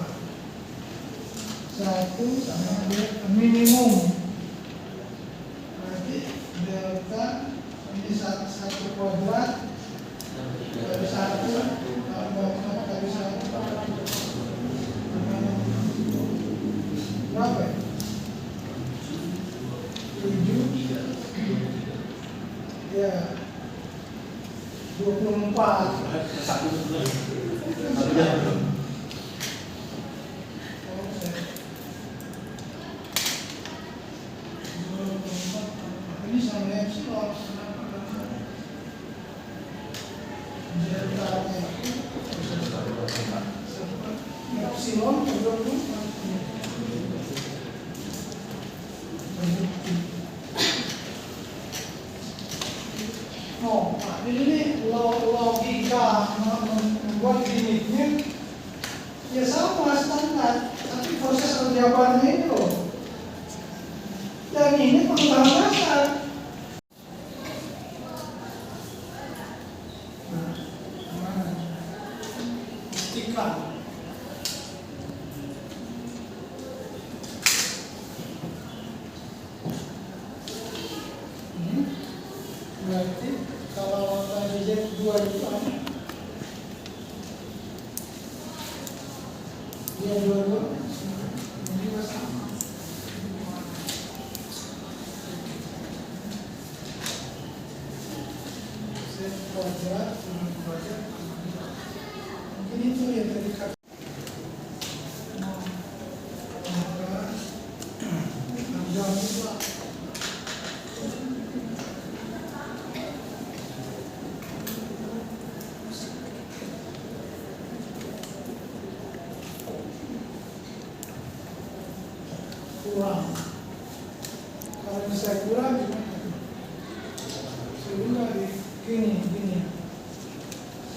1 sama minimum. Berarti delta ini 1 kuadrat kali 1 tambah 4 kali 1 berapa ya? 7 ya 24. Ini sama epsilon. Delta-nya epsilon 24. Oh, ini logika membuat limitnya ya sama standar, tapi proses penjawabannya itu loh. Dan ini pembahasan. Buktikan. Berarti kalau tadi Z2 itu apa? Dia 22 ini juga sama. Z kuadrat dengan kuadrat mungkin itu yang tadi kata. kurang. Kalau ini saya kurang gimana? Saya juga gini.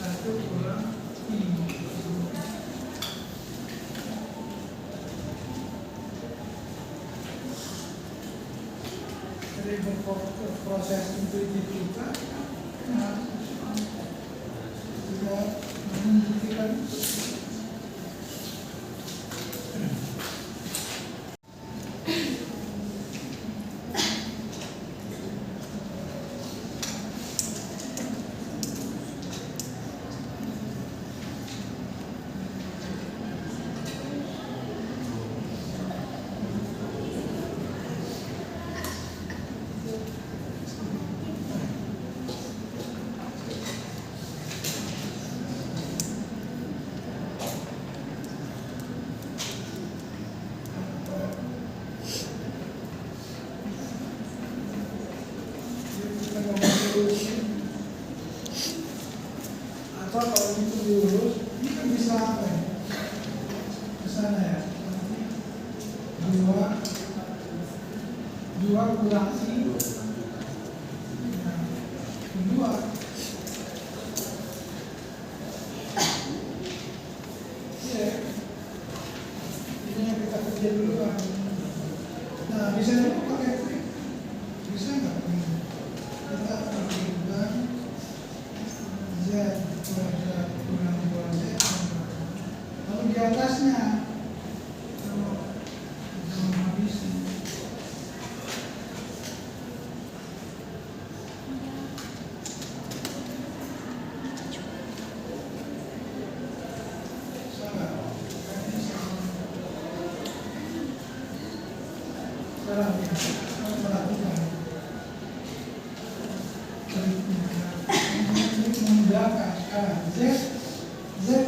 1 kurang I. Jadi proses intuitif kita juga membuktikan. Atau kalau itu diurus, ini kan bisa apa ya? Ke sana ya. 2 kurang I. Kedua. Ya. Ini yang kita kerja duluan. Nah, bisa juga pakai trik. Bisa nggak? Kita perhatikan Z kuadrat kurang 2Z. Lalu di atasnya kalau habis sekarang ya, perhatikan ini memudahkan sekarang Z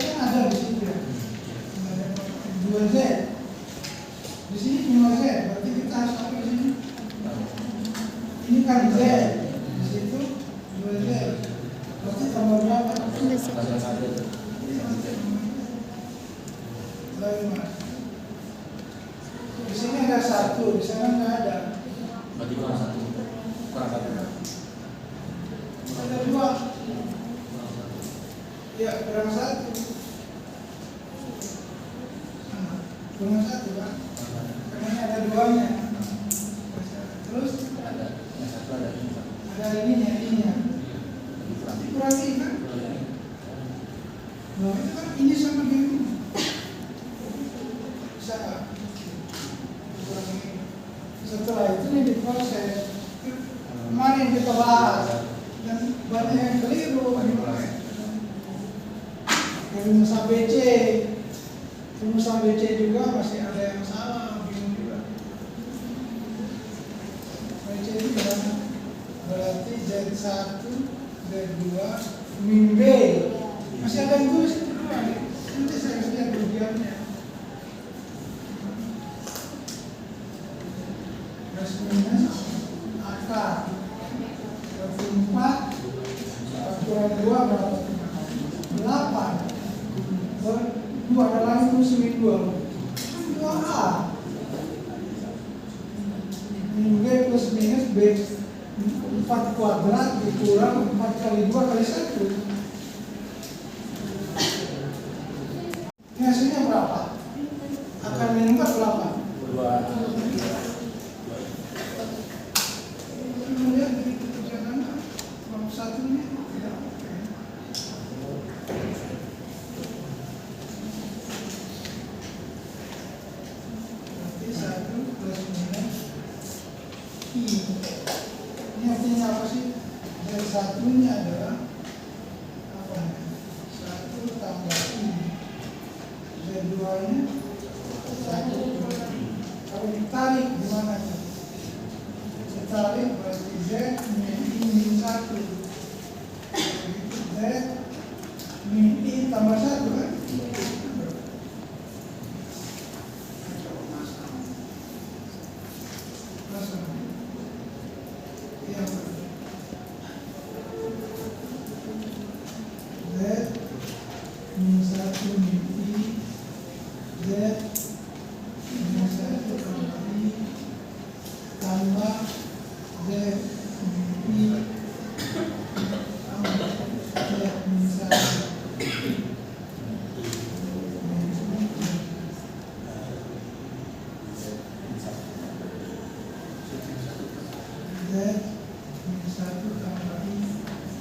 kan ada di situ ya, 2Z di sini cuma Z, berarti kita harus apa di sini? Ini kan Z, di situ 2Z, berarti tambah berapa? Lalu mas, di sini ada 1, di sana nggak ada. Berarti kurang 1. Ada 2. Ya, kurang 1. Kurang 1 kan? Karena ada 2-nya. Terus ada ininya. Berarti kurang I kan? Nah, itu kan ini sama dengan ini. Bisa kurang I. Setelah itu ini diproses. Kemarin kita bahas dan banyak yang keliru. Rumus ABC, rumus ABC juga masih ada yang salah, bingung juga. ABC itu berarti Z1, Z2, min B. Masih ada yang tulis itu dua. Nanti saya lihat rugiannya. Plus minus akar. Berarti 4 kurang 2 berapa? 8. 2 ada lagi plus min 2. 2A. Min B plus minus B 4 kuadrat dikurang 4 kali 2 kali 1. Ini hasilnya berapa? Akar min 4 berapa? 2. Kemudian dikerjakan nomor 1-nya tidak oke. Berarti 1 plus minus I. Ini artinya apa sih? Dari 1-nya adalah apa ya? 1 tambah I. Z2-nya 1. Kalau ditarik gimana tuh? Ditarik berarti Z min I min 1. Z min I tambah 1 kan? Z min 1 min I, Z min 1 tambah I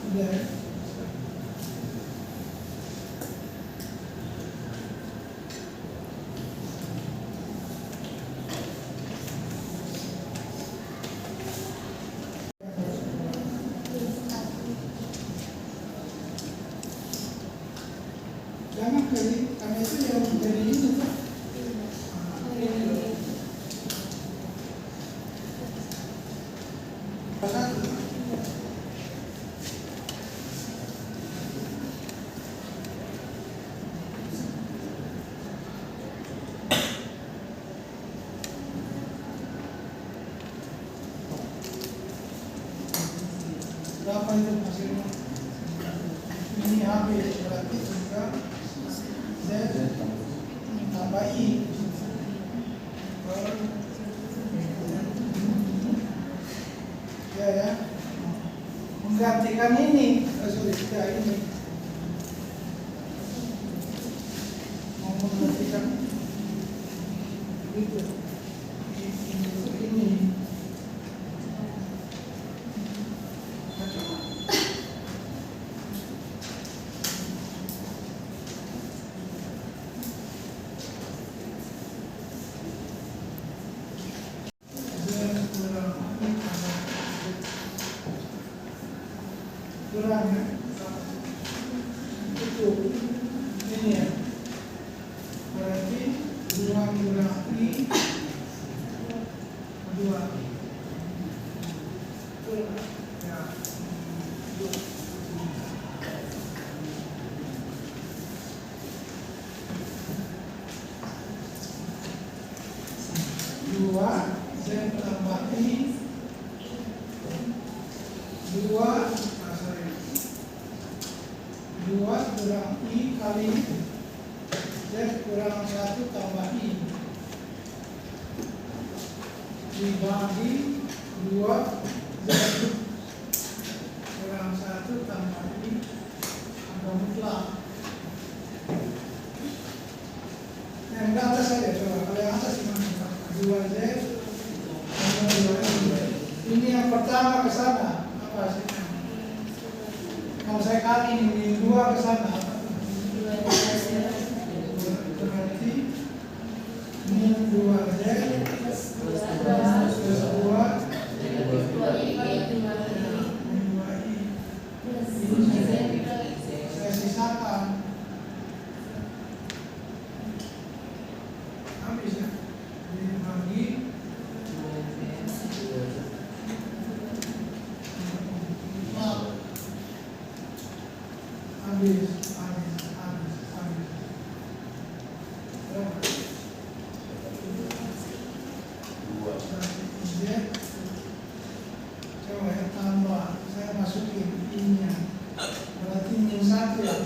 Udah ya. Jangan karena itu yang menjadi ini tuh. Berapa itu hasilnya? Ini habis berarti juga Z tambah I. Ya, menggantikan ini, tidak ini. Mau menggantikan itu ini. Kurang ya. Itu ini ya. Berarti 2 kurang I 2. Ya. 2 Z tambah I 2 kurang I kali Z kurang 1 tambah I dibagi 2 Z kurang 1 tambah I angka mutlak. Yang di atas saja coba, kalau yang atas gimana? 2Z tambah 2I. Ini yang pertama ke sana apa hasilnya? Kalau saya kali ini 2 ke sana, berarti ini 2Z plus 2 ini saya sisakan habis ya, dibagi habis. Z coba ya tambah, saya masukin I-nya, berarti min 1 ya.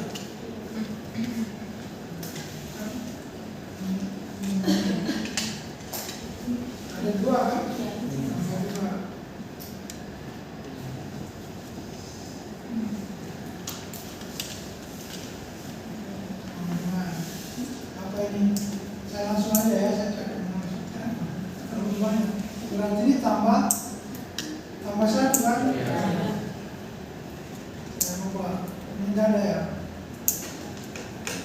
Ada 2 kan? Ada 2. Apa ini? Saya langsung aja ya, saya cek rumahnya. Berarti ini tambah 1 kan? Saya lupa, ini tidak ada ya.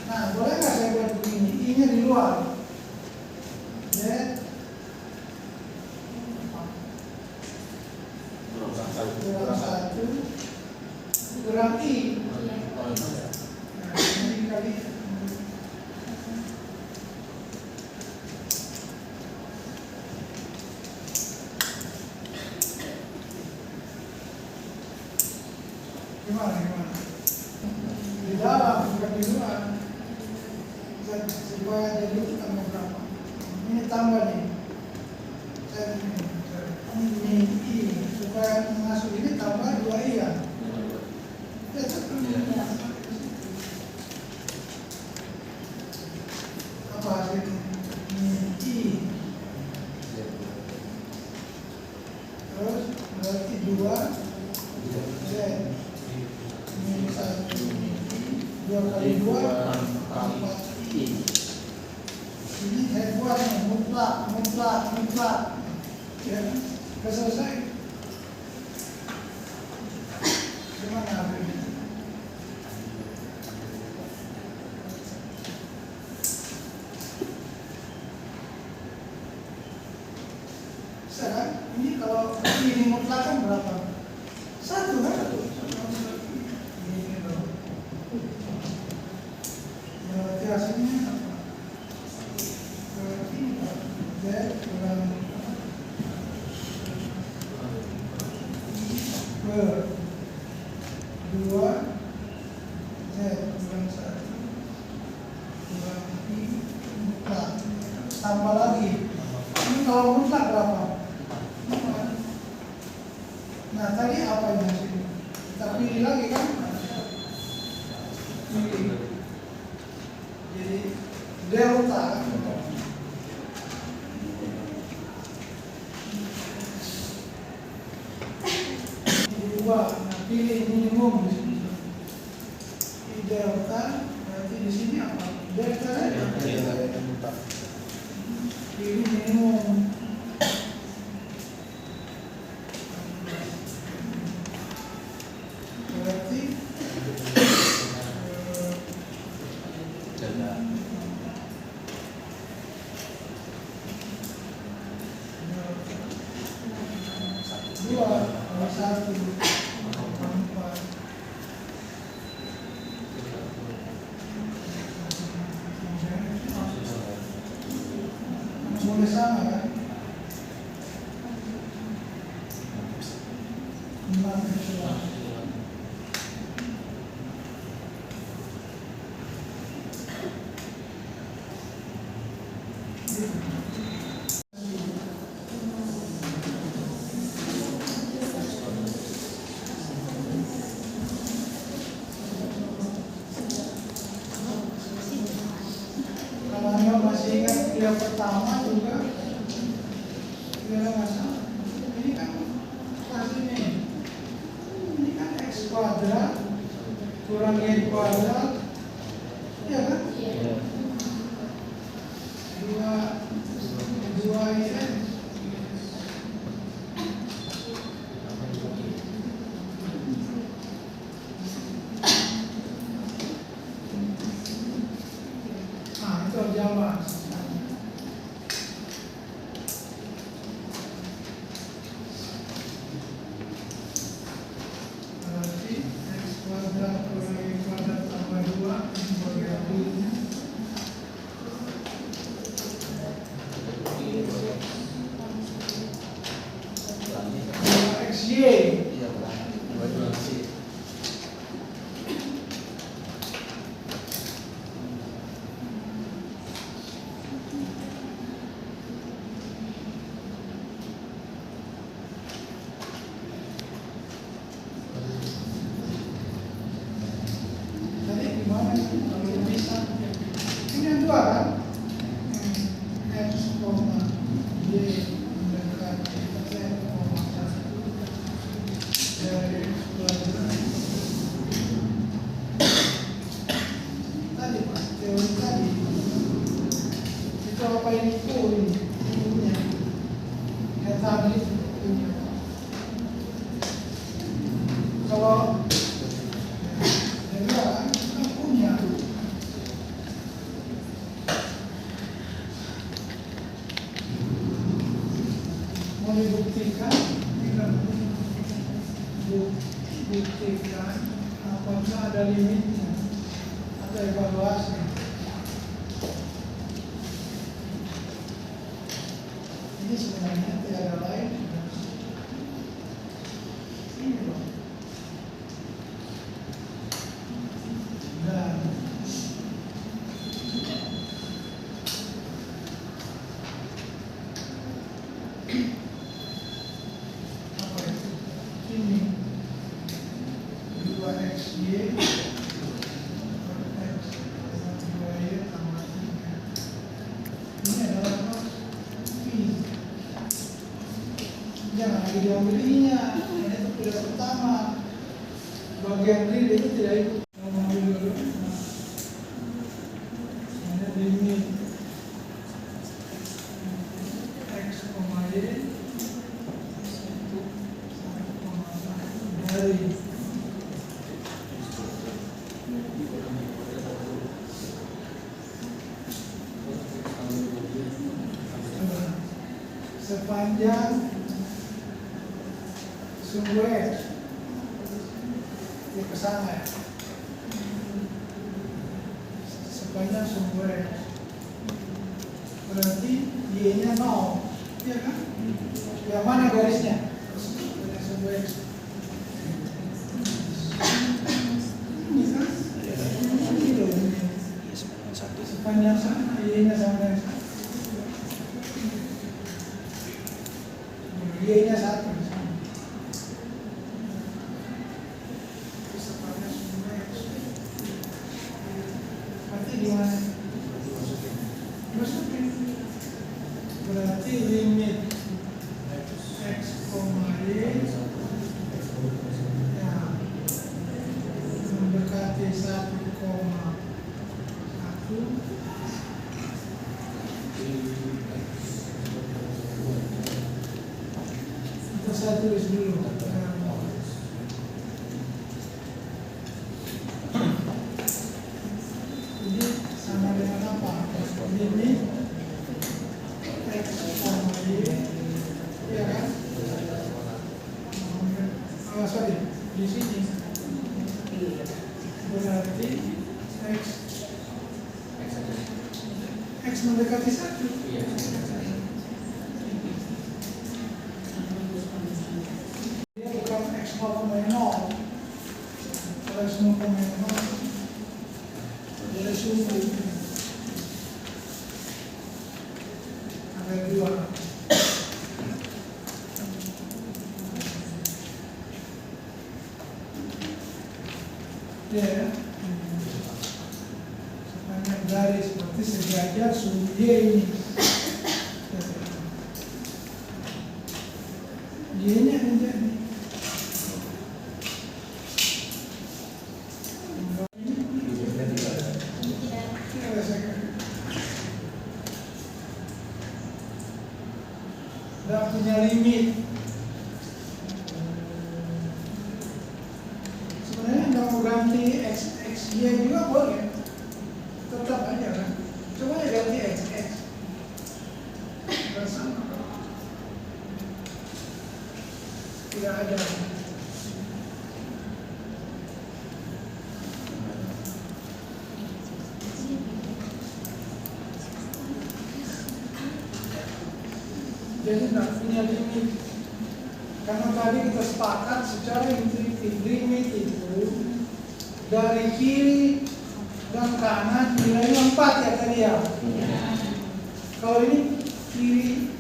Nah, boleh nggak saya buat begini? I-nya di luar. Z kurang 1 kurang I. Nah, ini kali gimana? Di dalam, bukan di luar. Supaya jadi tambah berapa? Ini tambah nih. Ini I. Supaya masuk ini tambah 2I ya. Apa hasilnya? Ini I. Terus berarti 2 Z min 1 2 kali 2 4 I. Ini saya buat mutlak ya, sudah selesai. Gimana? kan berapa? 1 kan? Ini dong. Berarti hasilnya apa? Berarti Z kurang per 2 Z kurang 1 kurang I mutlak. Tambah lagi. Ini kalau mutlak berapa? Nah tadi apa yang hasilnya? Kita pilih lagi kan? Pilih. Jadi delta dua. Nah pilih minimum di sini. Ini delta berarti di sini apa? Delta saja. Pilih minimum. Berarti dua, satu, empat. Boleh sama kan? 6 epsilon. Kalau Anda masih ingat yang pertama juga tidak ada masalah. Ini kan hasilnya ini kan X kuadrat kurang Y kuadrat, ya kan? Dua IN. Nah itu jawaban. Berarti X kuadrat kurang Y kuadrat tambah 2 ini variabelnya. XY. Tadi gimana sih kalau bisa? Ini yang dua kan? X, Y mendekati Z, 1 dari X kuadrat. Tadi Pak, teori tadi itu apa ini? Ini punya. Ya tadi punya. Kalau jadi kan kita punya. Mau dibuktikan, tidak buktikan apakah ada limitnya atau evaluasi. Ini sebenarnya tidak ada lain. Ini loh. Dan apa itu? Ini 2XY X 2Y tambah 3. Ini adalah apa? I. Jangan lagi diambil I-nya. Ini itu tidak pertama. Bagian real itu tidak ikut. Mengambil dulu. Ini limit X, Y 1,1 dari sepanjang sumbu X. Dia ke sana ya. Sepanjang sumbu X. Berarti Y-nya 0. Iya kan? Yang mana garisnya? Sepanjang sumbu X. Ini kan? Ini loh. Sepanjang sana, Y-nya sama dengan 1. Y-nya 1. Sepanjang sumbu X. Berarti di mana? Masukin. Berarti limit X, Y ya mendekati 1,1. Kita saya tulis dulu. Jadi sama dengan apa? Limit X, Y, ya kan? Sorry, di sini berarti X mendekati 1. Dia bukan X 0,0. Kalau X 0,0 dari sumbu ada 2. Ya, sepanjang garis berarti sejajar sumbu Y ini. Y-nya menjadi tidak punya limit. Sebenarnya nggak mau ganti X Y juga boleh, tetap aja kan. Coba ya ganti X. Nggak sama. Tidak ada. Jadi tidak punya limit. Karena tadi kita sepakat secara intuitif limit itu dari kiri dan kanan nilainya 4 ya tadi ya. Kalau ini kiri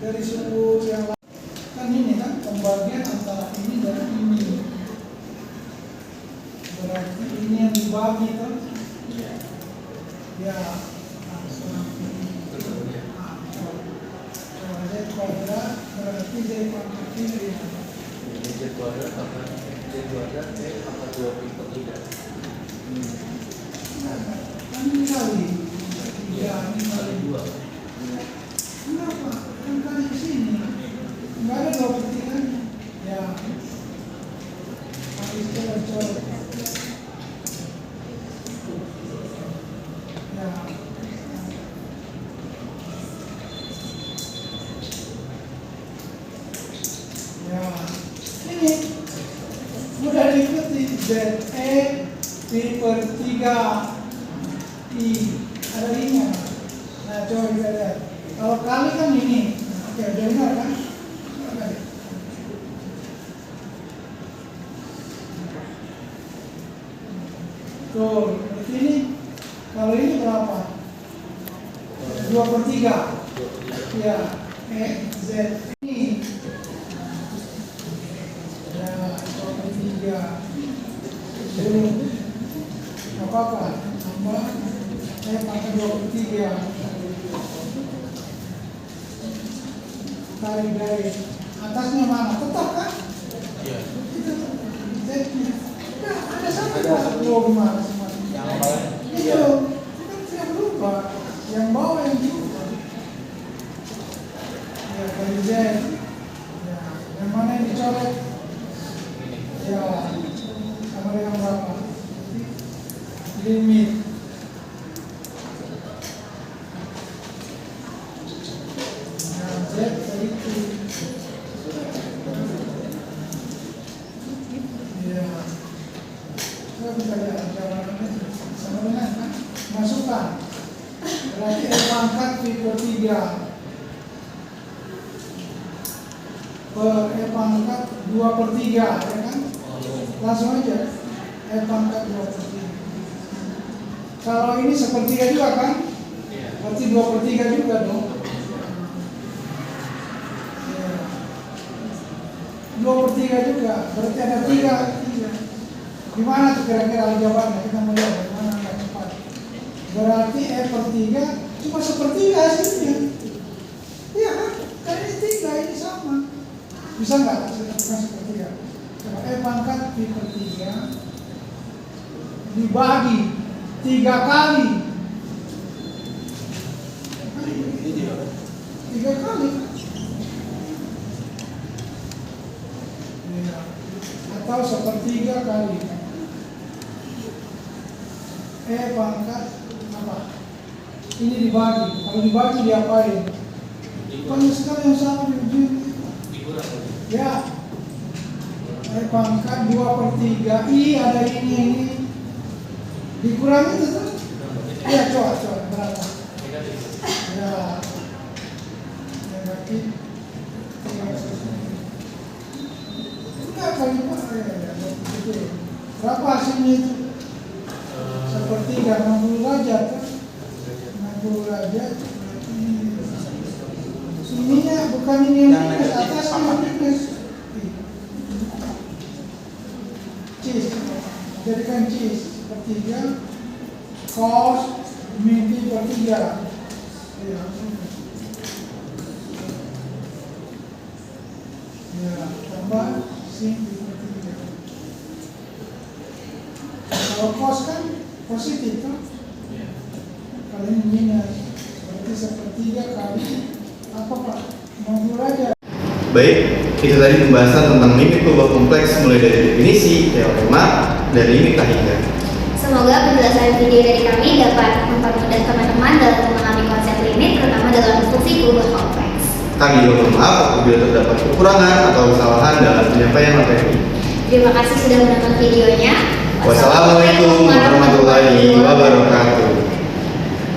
dari sumbu yang lain kan ini kan pembagian antara ini dan ini. Berarti ini yang dibagi kan? Ya. Z kuadrat berarti Z pangkat kiri. Z kuadrat akan Z kuadrat akan 2 per 3. Kan ini kali 3 ini kali 2. kenapa? Kan kali ke sini nggak ada 2 per 3 nya ya harus coret ya. Ya, ini mudah diikuti. ZE pi per 3 I ada I-nya. Nah coba kita lihat. Kalau kali kan ini. Oke, udah benar kan? Oke. Tuh, berarti ini kalau ini berapa? 2 per 3. Ya, Z ini. Ya, 2 per 3. Belum apa-apa. Tambah pangkat 2 per 3. Tarik garis. Atasnya mana? Tetap kan? Iya. Itu Z-nya. Nah, ada satu belum masing-masing. Yang bawah. Itu kan tidak berubah. Yang bawah yang berubah. Ya, dari Z. Ya, yang mana yang dicoret? Ya, sama dengan berapa? Limit. Nah, Z dari itu. Coba kita lihat jawabannya sama dengan kan? Masukkan. Berarti E pangkat V per 3 per E pangkat 2 per 3, ya kan? Langsung aja E pangkat 2 per 3. Kalau ini sepertiga juga kan? Berarti 2 per 3 juga dong. 2 per 3 juga, berarti ada 3. Gimana tuh kira-kira jawabannya? Kita melihat bagaimana agak cepat. Berarti E per 3 cuma sepertiga hasilnya. Iya kan? Kan ini 3, ini sama. Bisa nggak kita lakukan sepertiga? Coba E pangkat V per 3 dibagi 3 kali. 3 kali. Ya. Atau sepertiga kali E pangkat apa? Ini dibagi. Kalau dibagi diapain? Banyak sekali yang sama di ujung. Ya. E pangkat 2 per 3 I ada ini. Dikurangi itu kan? Ya coba berapa? Ya. Negatif 3. Enggak kali Pak. Berapa hasilnya itu? Sepertiga 60 derajat kan? 60 derajat. Ininya bukan ini yang minus, atasnya yang minus. Cheese. Jadikan cheese sepertiga cos min V per 3. Ya. Ya, tambah sin V per 3. Kalau cos kan positif kan? Kalau ini minus, berarti sepertiga kali apa Pak? 60 derajat. Baik, itu tadi pembahasan tentang limit perubahan kompleks mulai dari definisi, teorema, dan limit hingga. Semoga penjelasan video dari kami dapat mempermudah teman-teman dalam memahami konsep limit, terutama dalam fungsi perubahan kompleks. Kami mohon maaf apabila terdapat kekurangan atau kesalahan dalam penyampaian materi. Terima kasih sudah menonton videonya. Wassalamualaikum warahmatullahi wabarakatuh.